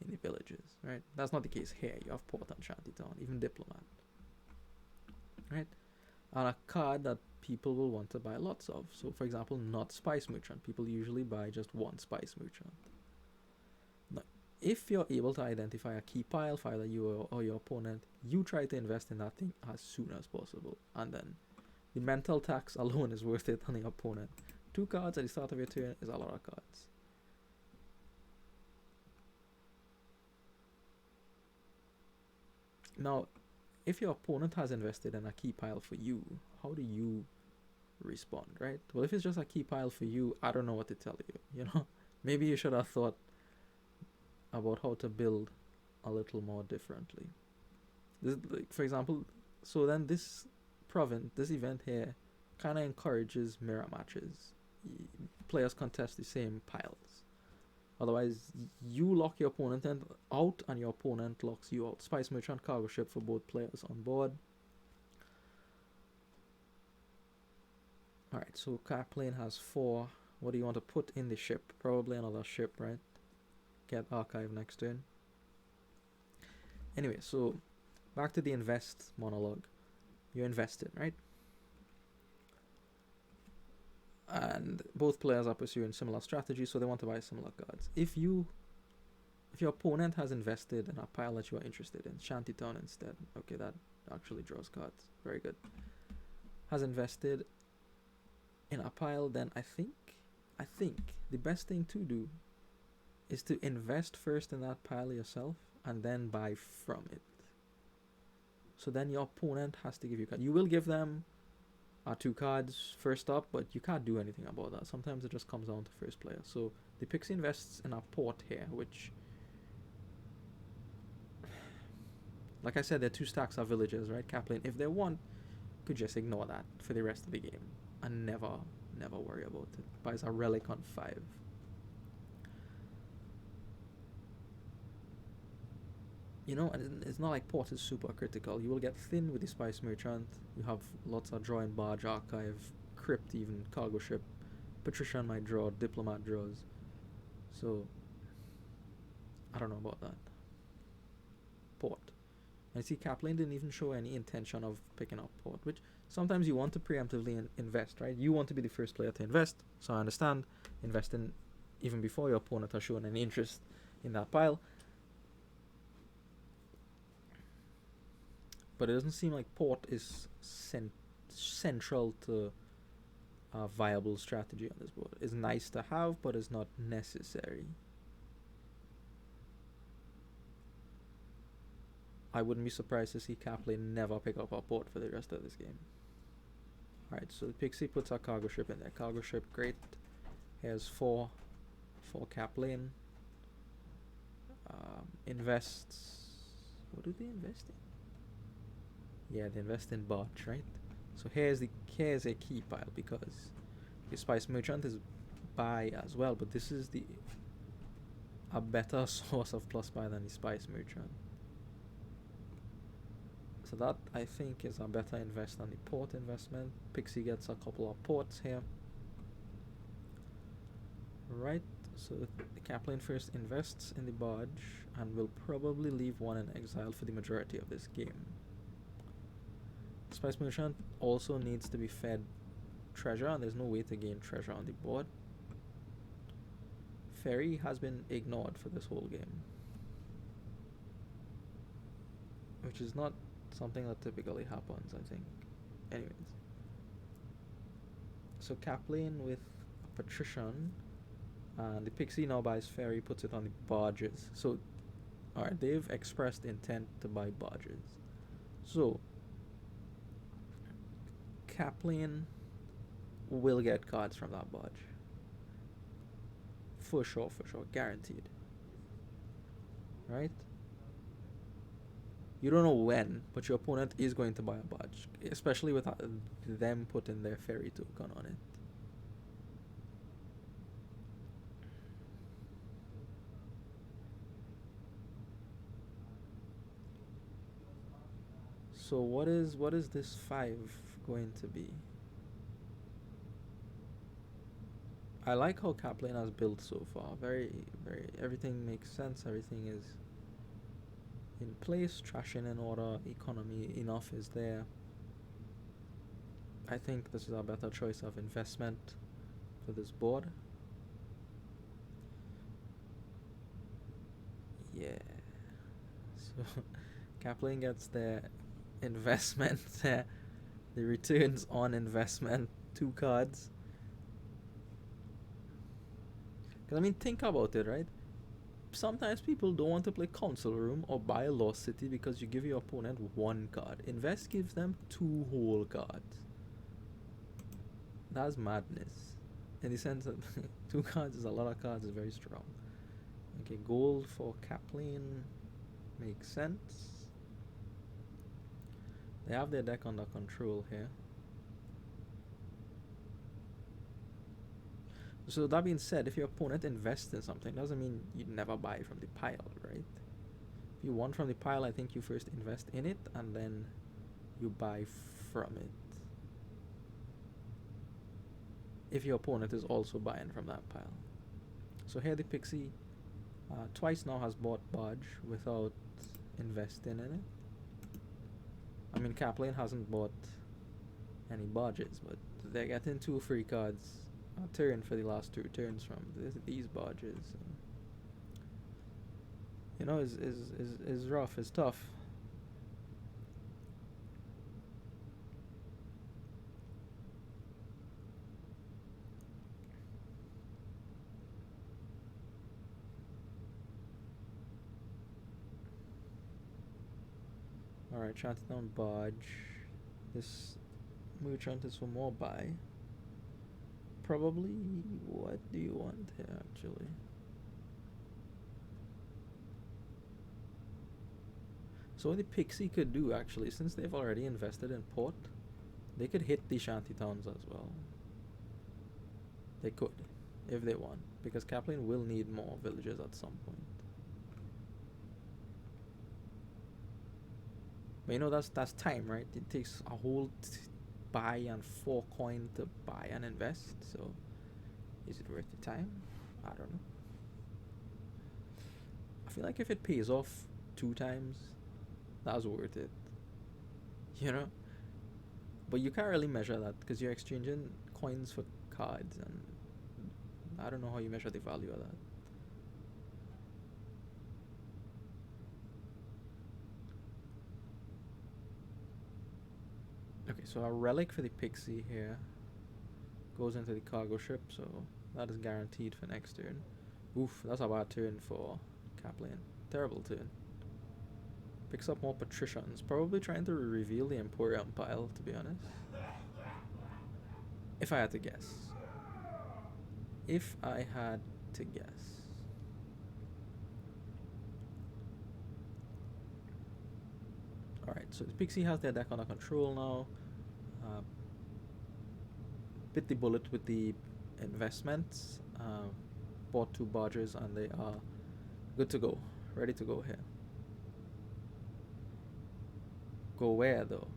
in the villages, right? That's not the case here. You have port and shantytown, even diplomat, right? And a card that people will want to buy lots of. So for example, not spice merchant. People usually buy just one spice merchant. Now, if you're able to identify a key pile for either you or your opponent, you try to invest in that thing as soon as possible, and then the mental tax alone is worth it on the opponent. 2 cards at the start of your turn is a lot of cards. Now, if your opponent has invested in a key pile for you, how do you respond, right? Well, if it's just a key pile for you, I don't know what to tell you, you know? Maybe you should have thought about how to build a little more differently. This, like, for example, so then this event here kind of encourages mirror matches. Players contest the same piles. Otherwise, you lock your opponent out and your opponent locks you out. Spice merchant, cargo ship for both players on board. Alright, so kaplane has 4. What do you want to put in the ship? Probably another ship, right? Get archive next turn. Anyway, so back to the invest monologue. You're invested, right? And both players are pursuing similar strategies, so they want to buy similar cards. If your opponent has invested in a pile that you are interested in, Shantytown instead, okay, that actually draws cards, very good. Has invested in a pile, then I think the best thing to do is to invest first in that pile yourself and then buy from it. So then your opponent has to give you cards. You will give them 2 cards first up, but you can't do anything about that. Sometimes it just comes down to first player. So the Pixie invests in a port here, which, like I said, there are 2 stacks of villages, right? kaplane, if they want, could just ignore that for the rest of the game and never worry about it. Buys a relic on 5. You know, and it's not like port is super critical. You will get thin with the spice merchant. You have lots of drawing barge, archive, crypt, even cargo ship. Patrician might draw, diplomat draws. So I don't know about that. Port. And see, kaplane didn't even show any intention of picking up port, which sometimes you want to preemptively invest, right? You want to be the first player to invest, so I understand investing even before your opponent has shown any interest in that pile. But it doesn't seem like port is central to a viable strategy on this board. It's nice to have, but it's not necessary. I wouldn't be surprised to see kaplane never pick up a port for the rest of this game. Alright, so the Pixie puts our cargo ship in there. Cargo ship, great. Here's four kaplane. Invests. What do they invest in? Yeah, they invest in barge, right? So here's a key pile because the spice merchant is buy as well, but this is a better source of plus buy than the spice merchant. So that I think is a better invest than the port investment. Pixie gets a couple of ports here. Right, so the kaplane first invests in the barge and will probably leave one in exile for the majority of this game. Spice merchant also needs to be fed treasure, and there's no way to gain treasure on the board. Ferry has been ignored for this whole game, which is not something that typically happens, I think. Anyways, so kaplane with a patrician, and the Pixie now buys ferry, puts it on the barges. So, alright, they've expressed intent to buy barges. So, kaplane will get cards from that barge. For sure, guaranteed. Right? You don't know when, but your opponent is going to buy a barge, especially with them putting their ferry token on it. So what is this 5 going to be? I like how kaplane has built so far. Very, everything makes sense. Everything is in place. Trashing in order. Economy enough is there. I think this is a better choice of investment for this board. Yeah. So kaplane gets their investment there. The returns on investment. 2 cards. Because, I mean, think about it, right? Sometimes people don't want to play Council Room or buy a Lost City because you give your opponent 1 card. Invest gives them 2 whole cards. That's madness. In the sense that 2 cards is a lot of cards, is very strong. Okay, gold for kaplane makes sense. They have their deck under control here. So that being said, if your opponent invests in something, doesn't mean you never buy from the pile, right? If you want from the pile, I think you first invest in it and then you buy from it. If your opponent is also buying from that pile. So here the Pixie twice now has bought barge without investing in it. I mean, kaplane hasn't bought any barges, but they're getting 2 free cards a turn for the last 2 turns from these barges. You know, is rough, is tough. Alright, Shantytown barge. This merchant is for more buy. Probably, what do you want here actually? So what the Pixie could do actually, since they've already invested in port, they could hit the shantytowns as well. They could, if they want, because kaplane will need more villages at some point. But you know, that's time, right? It takes a whole buy and 4 coin to buy and invest, so is it worth the time? I don't know. I feel like if it pays off 2 times, that's worth it, you know. But you can't really measure that because you're exchanging coins for cards, and I don't know how you measure the value of that. so our relic for the Pixie here goes into the cargo ship, so that is guaranteed for next turn. Oof, that's a bad turn for kaplane. Terrible turn. Picks up more patricians. Probably trying to reveal the Emporium pile, to be honest. If I had to guess. If I had to guess. Alright, so the Pixie has their deck under control now. Bit the bullet with the investments. Bought 2 barges and they are good to go. Ready to go here. Go where though?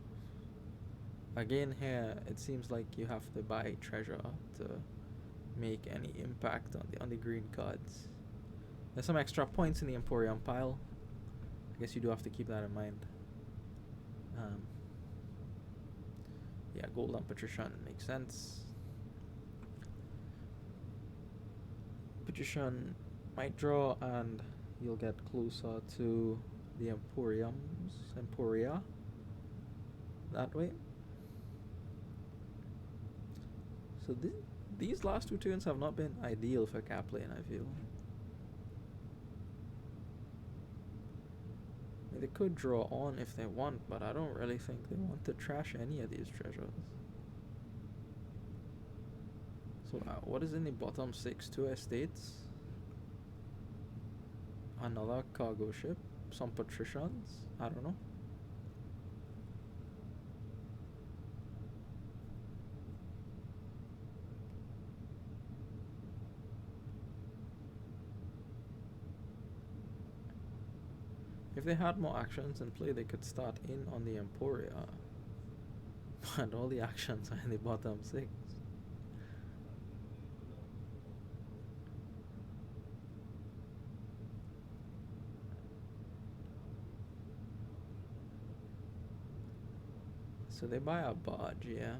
Again here, it seems like you have to buy treasure to make any impact on the green cards. There's some extra points in the Emporium pile. I guess you do have to keep that in mind. Yeah, gold and patrician makes sense. Patrician might draw and you'll get closer to the Emporia that way. So these last 2 turns have not been ideal for kaplane, I feel. I mean, they could draw on if they want, but I don't really think they want to trash any of these treasures. So what is in the bottom 6? 2 estates, another cargo ship, some patricians, I don't know. If they had more actions in play, they could start in on the Emporia. But all the actions are in the bottom 6. So they buy a barge, yeah.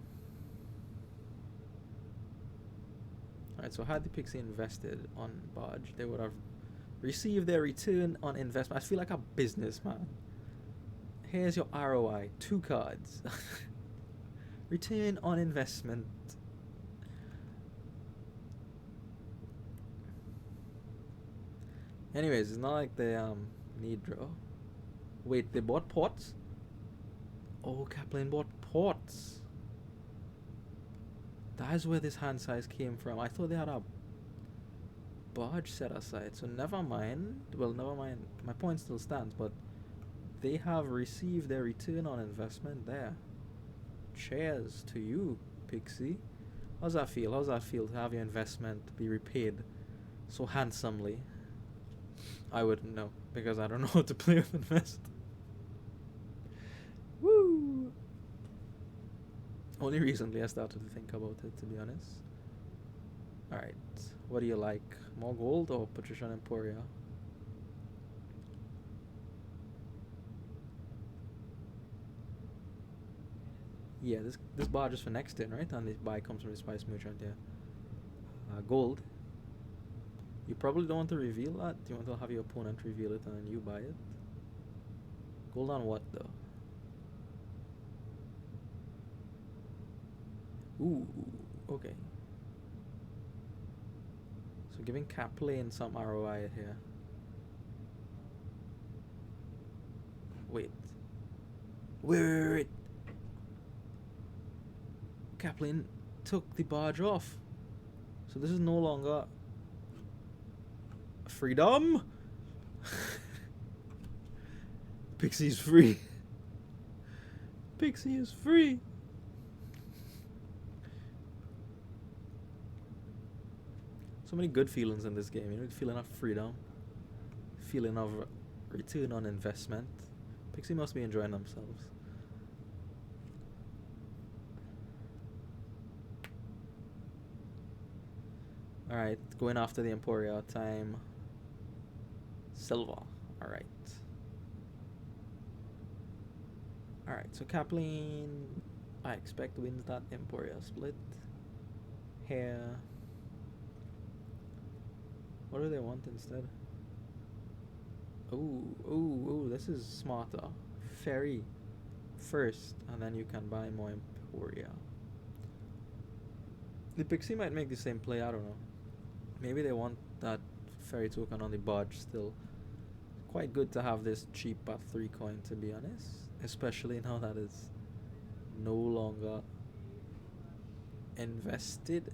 Alright, so had the Pixie invested on barge, they would have received their return on investment. I feel like a businessman. Here's your ROI, 2 cards. Return on investment. Anyways, it's not like they need draw. Wait, they bought ports? Oh, kaplane bought ports. That is where this hand size came from. I thought they had a barge set aside, so never mind. Well, never mind. My point still stands, but they have received their return on investment there. Cheers to you, Pixie. How's that feel? How's that feel to have your investment be repaid so handsomely? I wouldn't know, because I don't know how to play with invest. Woo! Only recently I started to think about it, to be honest. Alright, what do you like? More gold or Patrician Emporia? Yeah, this barge is for next turn, right? And this buy comes from the Spice Merchant, yeah. Gold. You probably don't want to reveal that. You want to have your opponent reveal it and then you buy it. Gold on what though? Ooh, okay. So giving kaplane some ROI here. Wait. Wait. Kaplane took the barge off. So this is no longer freedom. Pixie's free. Pixie is free. So many good feelings in this game. You know, feeling of freedom, feeling of return on investment. Pixie must be enjoying themselves. Alright, going after the Emporia time. Silver. Alright. Alright, so kaplane, I expect wins that Emporia split. Here. What do they want instead? Ooh, this is smarter. Ferry first, and then you can buy more Emporia. The Pixie might make the same play, I don't know. Maybe they want that fairy token on the barge still. Quite good to have this cheap at 3 coin, to be honest. Especially now that it's no longer invested.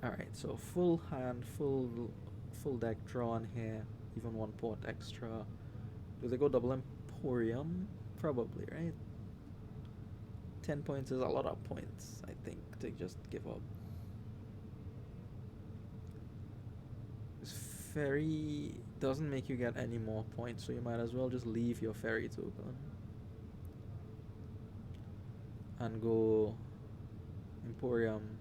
Alright, so full hand, full deck drawn here. Even 1 port extra. Do they go double Emporium? Probably, right? 10 points is a lot of points, I think, to just give up. This fairy doesn't make you get any more points, so you might as well just leave your fairy token and go Emporium.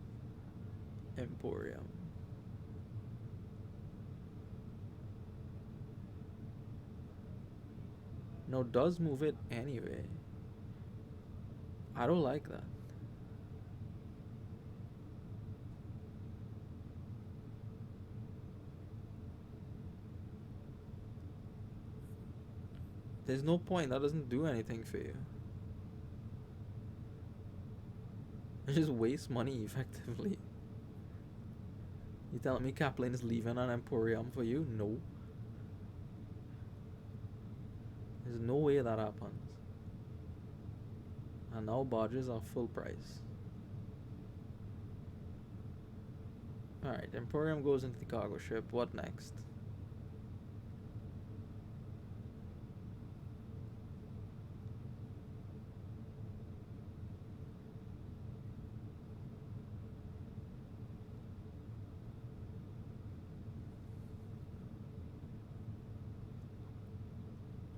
No, does move it anyway. I don't like that. There's no point. That doesn't do anything for you. It just wastes money effectively. You telling me kaplane is leaving an Emporium for you? No. There's no way that happens. And now barges are full price. Alright, Emporium goes into the cargo ship. What next?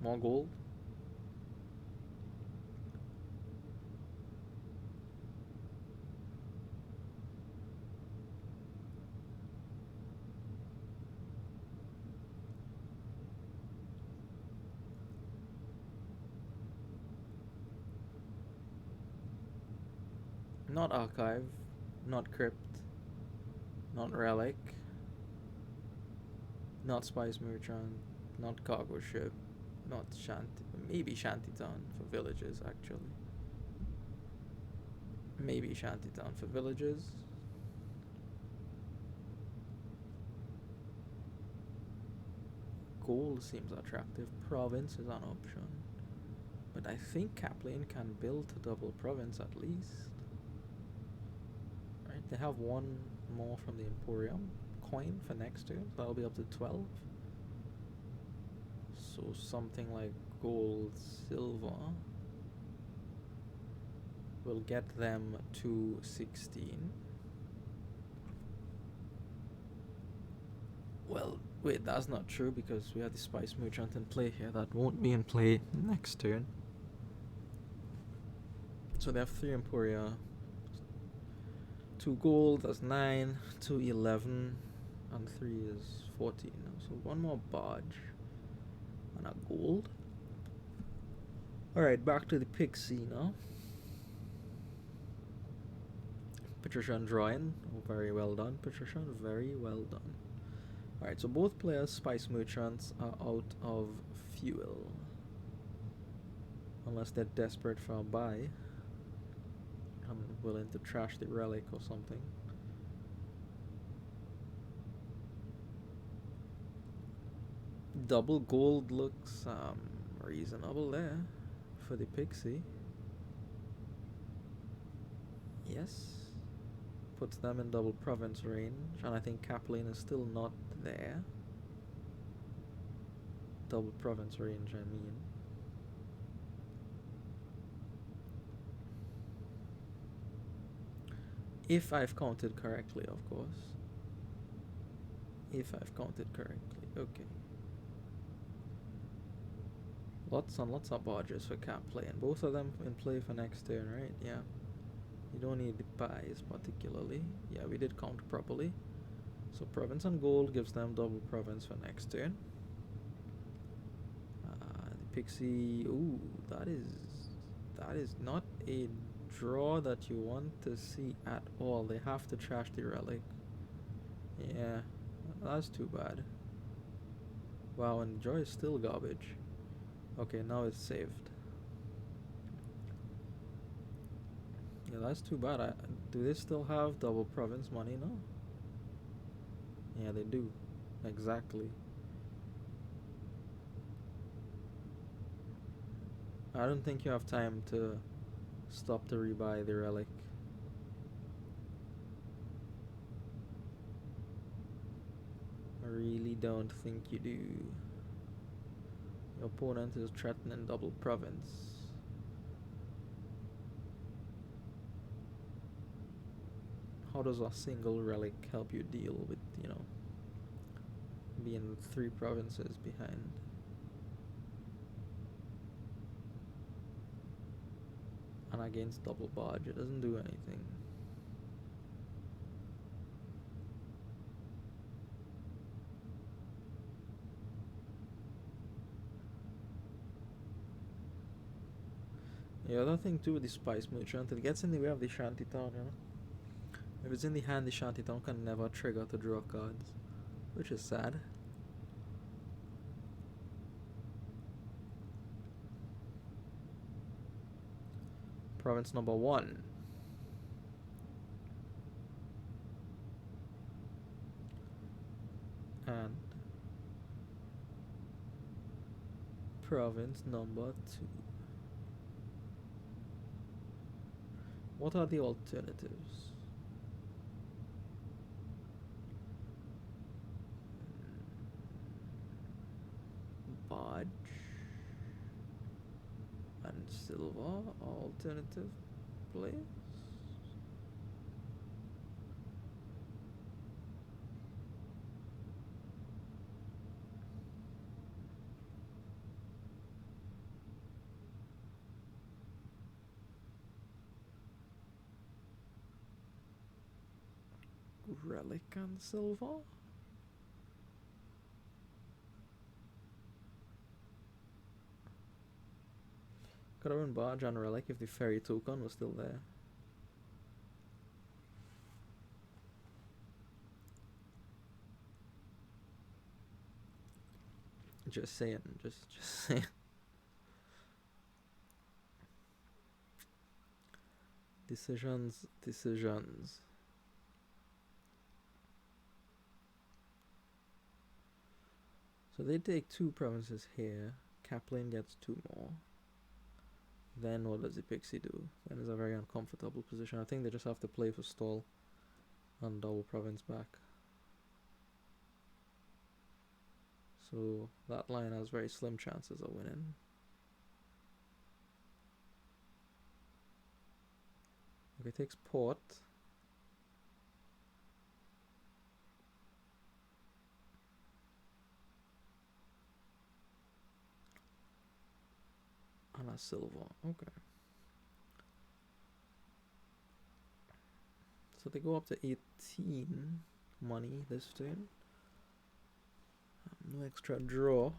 More gold? Not archive, not crypt, not relic, not spice merchant, not cargo ship, not shanty, maybe shantytown for villages actually. Maybe shantytown for villages. Gold seems attractive. Province is an option. But I think kaplane can build to double province at least. Right, they have 1 more from the Emporium coin for next turn, so that'll be up to 12. So something like gold, silver will get them to 16. Well, wait, that's not true because we have the spice merchant in play here. That won't be in play next turn. So they have 3 Emporia. 2 gold, that's 9. 2 11. And 3 is 14. So 1 more barge. And a gold. Alright, back to the Pixie now. Patrician drawing. Oh, very well done, Patrician. Very well done. Alright, so both players, spice merchants, are out of fuel. Unless they're desperate for a buy. I'm willing to trash the relic or something. Double gold looks reasonable there for the Pixie. Yes. Puts them in double province range, and I think kaplane is still not there. Double province range, I mean. If I've counted correctly, of course. If I've counted correctly, okay. Lots and lots of barges for kaplane. Both of them in play for next turn, right? Yeah. You don't need the buys particularly. Yeah, we did count properly. So province and gold gives them double province for next turn. The Pixie, ooh, that is not a draw that you want to see at all. They have to trash the relic. Yeah, that's too bad. Wow, and the draw is still garbage. Okay, now it's saved. Yeah, that's too bad. Do they still have double province money? No. Yeah, they do. Exactly. I don't think you have time to stop to rebuy the relic. I really don't think you do. Your opponent is threatening double province. How does a single relic help you deal with, being 3 provinces behind? And against double barge, it doesn't do anything. The other thing too with the Spice Merchant, it gets in the way of the Shantytown, If it's in the hand, the Shantytown can never trigger to draw cards, which is sad. Province number 1. And province number 2. What are the alternatives? Barge and silver alternative plays. Relic and silver. Could have been barge and relic if the fairy token was still there. Just saying, just saying. Decisions. So they take 2 provinces here. Kaplane gets 2 more. Then what does the Pixie do? Then it's a very uncomfortable position. I think they just have to play for stall and double province back. So that line has very slim chances of winning. Okay, takes port. And a silver. Okay. So they go up to 18 money this turn. No extra draw.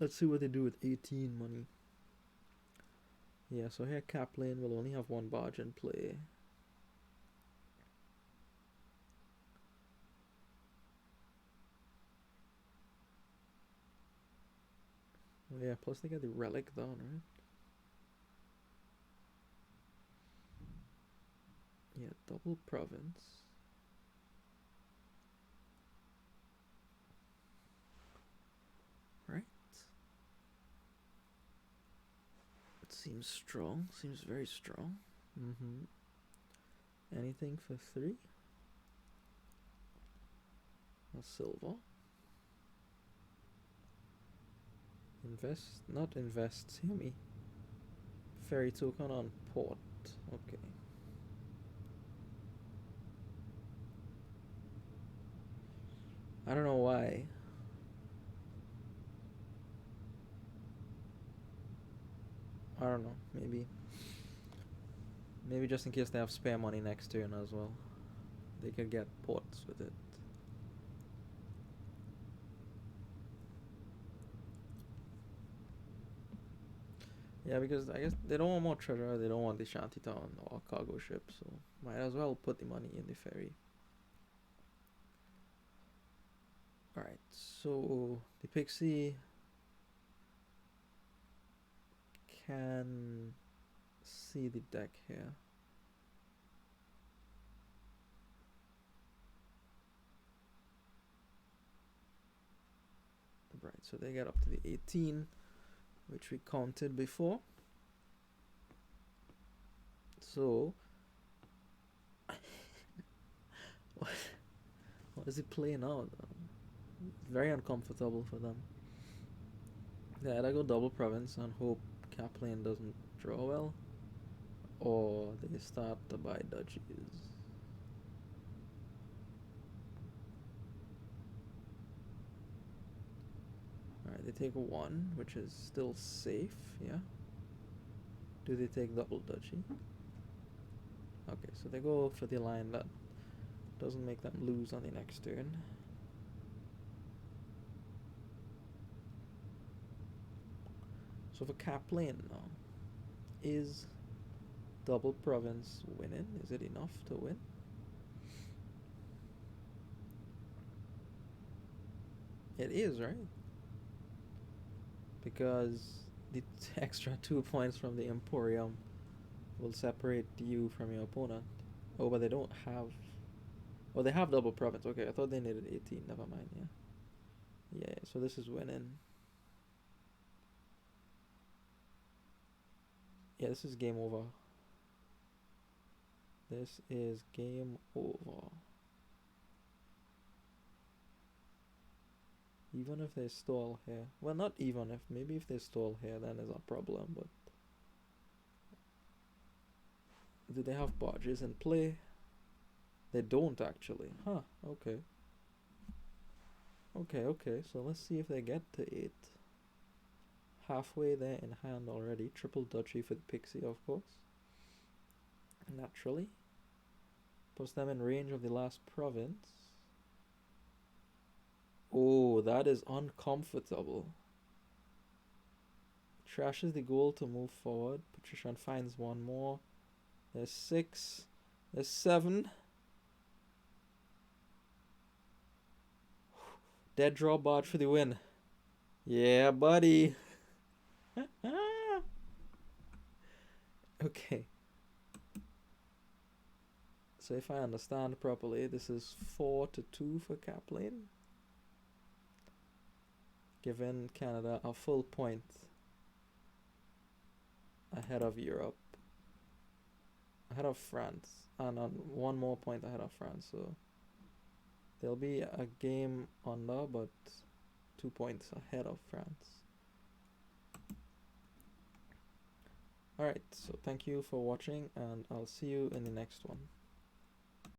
Let's see what they do with 18 money. Yeah, so here Kaplane will only have 1 barge in play. Oh yeah, plus they get the relic down, right? Yeah, double province. Right? It seems strong. Seems very strong. Anything for 3? A silver. Not invest, hear me. Fairy token on port. Okay. I don't know why. I don't know, maybe just in case they have spare money next turn as well. They could get ports with it. Yeah, because I guess they don't want more treasure, they don't want the shantytown or cargo ship, so might as well put the money in the ferry. Alright, so the Pixie can see the deck here. Right, so they get up to the 18, which we counted before. So, what is he playing now? Very uncomfortable for them. Yeah, I go double province and hope kaplane doesn't draw well, or they start to buy duchies. Alright, they take 1, which is still safe, yeah. Do they take double duchy? Okay, so they go for the line that doesn't make them lose on the next turn. So for kaplane now, is double province winning? Is it enough to win? It is, right? Because the extra 2 points from the Emporium will separate you from your opponent. Oh, but they don't have... Oh, they have double province. Okay, I thought they needed 18. Never mind, yeah. Yeah, so this is winning. Yeah, this is game over. This is game over. Even if they stall here. Well, not even if. Maybe if they stall here, then there's a problem, but... Do they have barges in play? They don't, actually. Huh, okay. Okay, so let's see if they get to 8. Halfway there in hand already. Triple duchy for the Pixie, of course. Naturally. Puts them in range of the last province. Oh, that is uncomfortable. Trashes the goal to move forward. Patrician finds 1 more. There's 6. There's 7. Dead draw barge for the win. Yeah, buddy. Okay. So if I understand properly, this is 4-2 for kaplane, giving Canada a full point ahead of Europe, ahead of France, and 1 more point ahead of France. So there'll be a game under, but 2 points ahead of France. Alright, so thank you for watching, and I'll see you in the next one.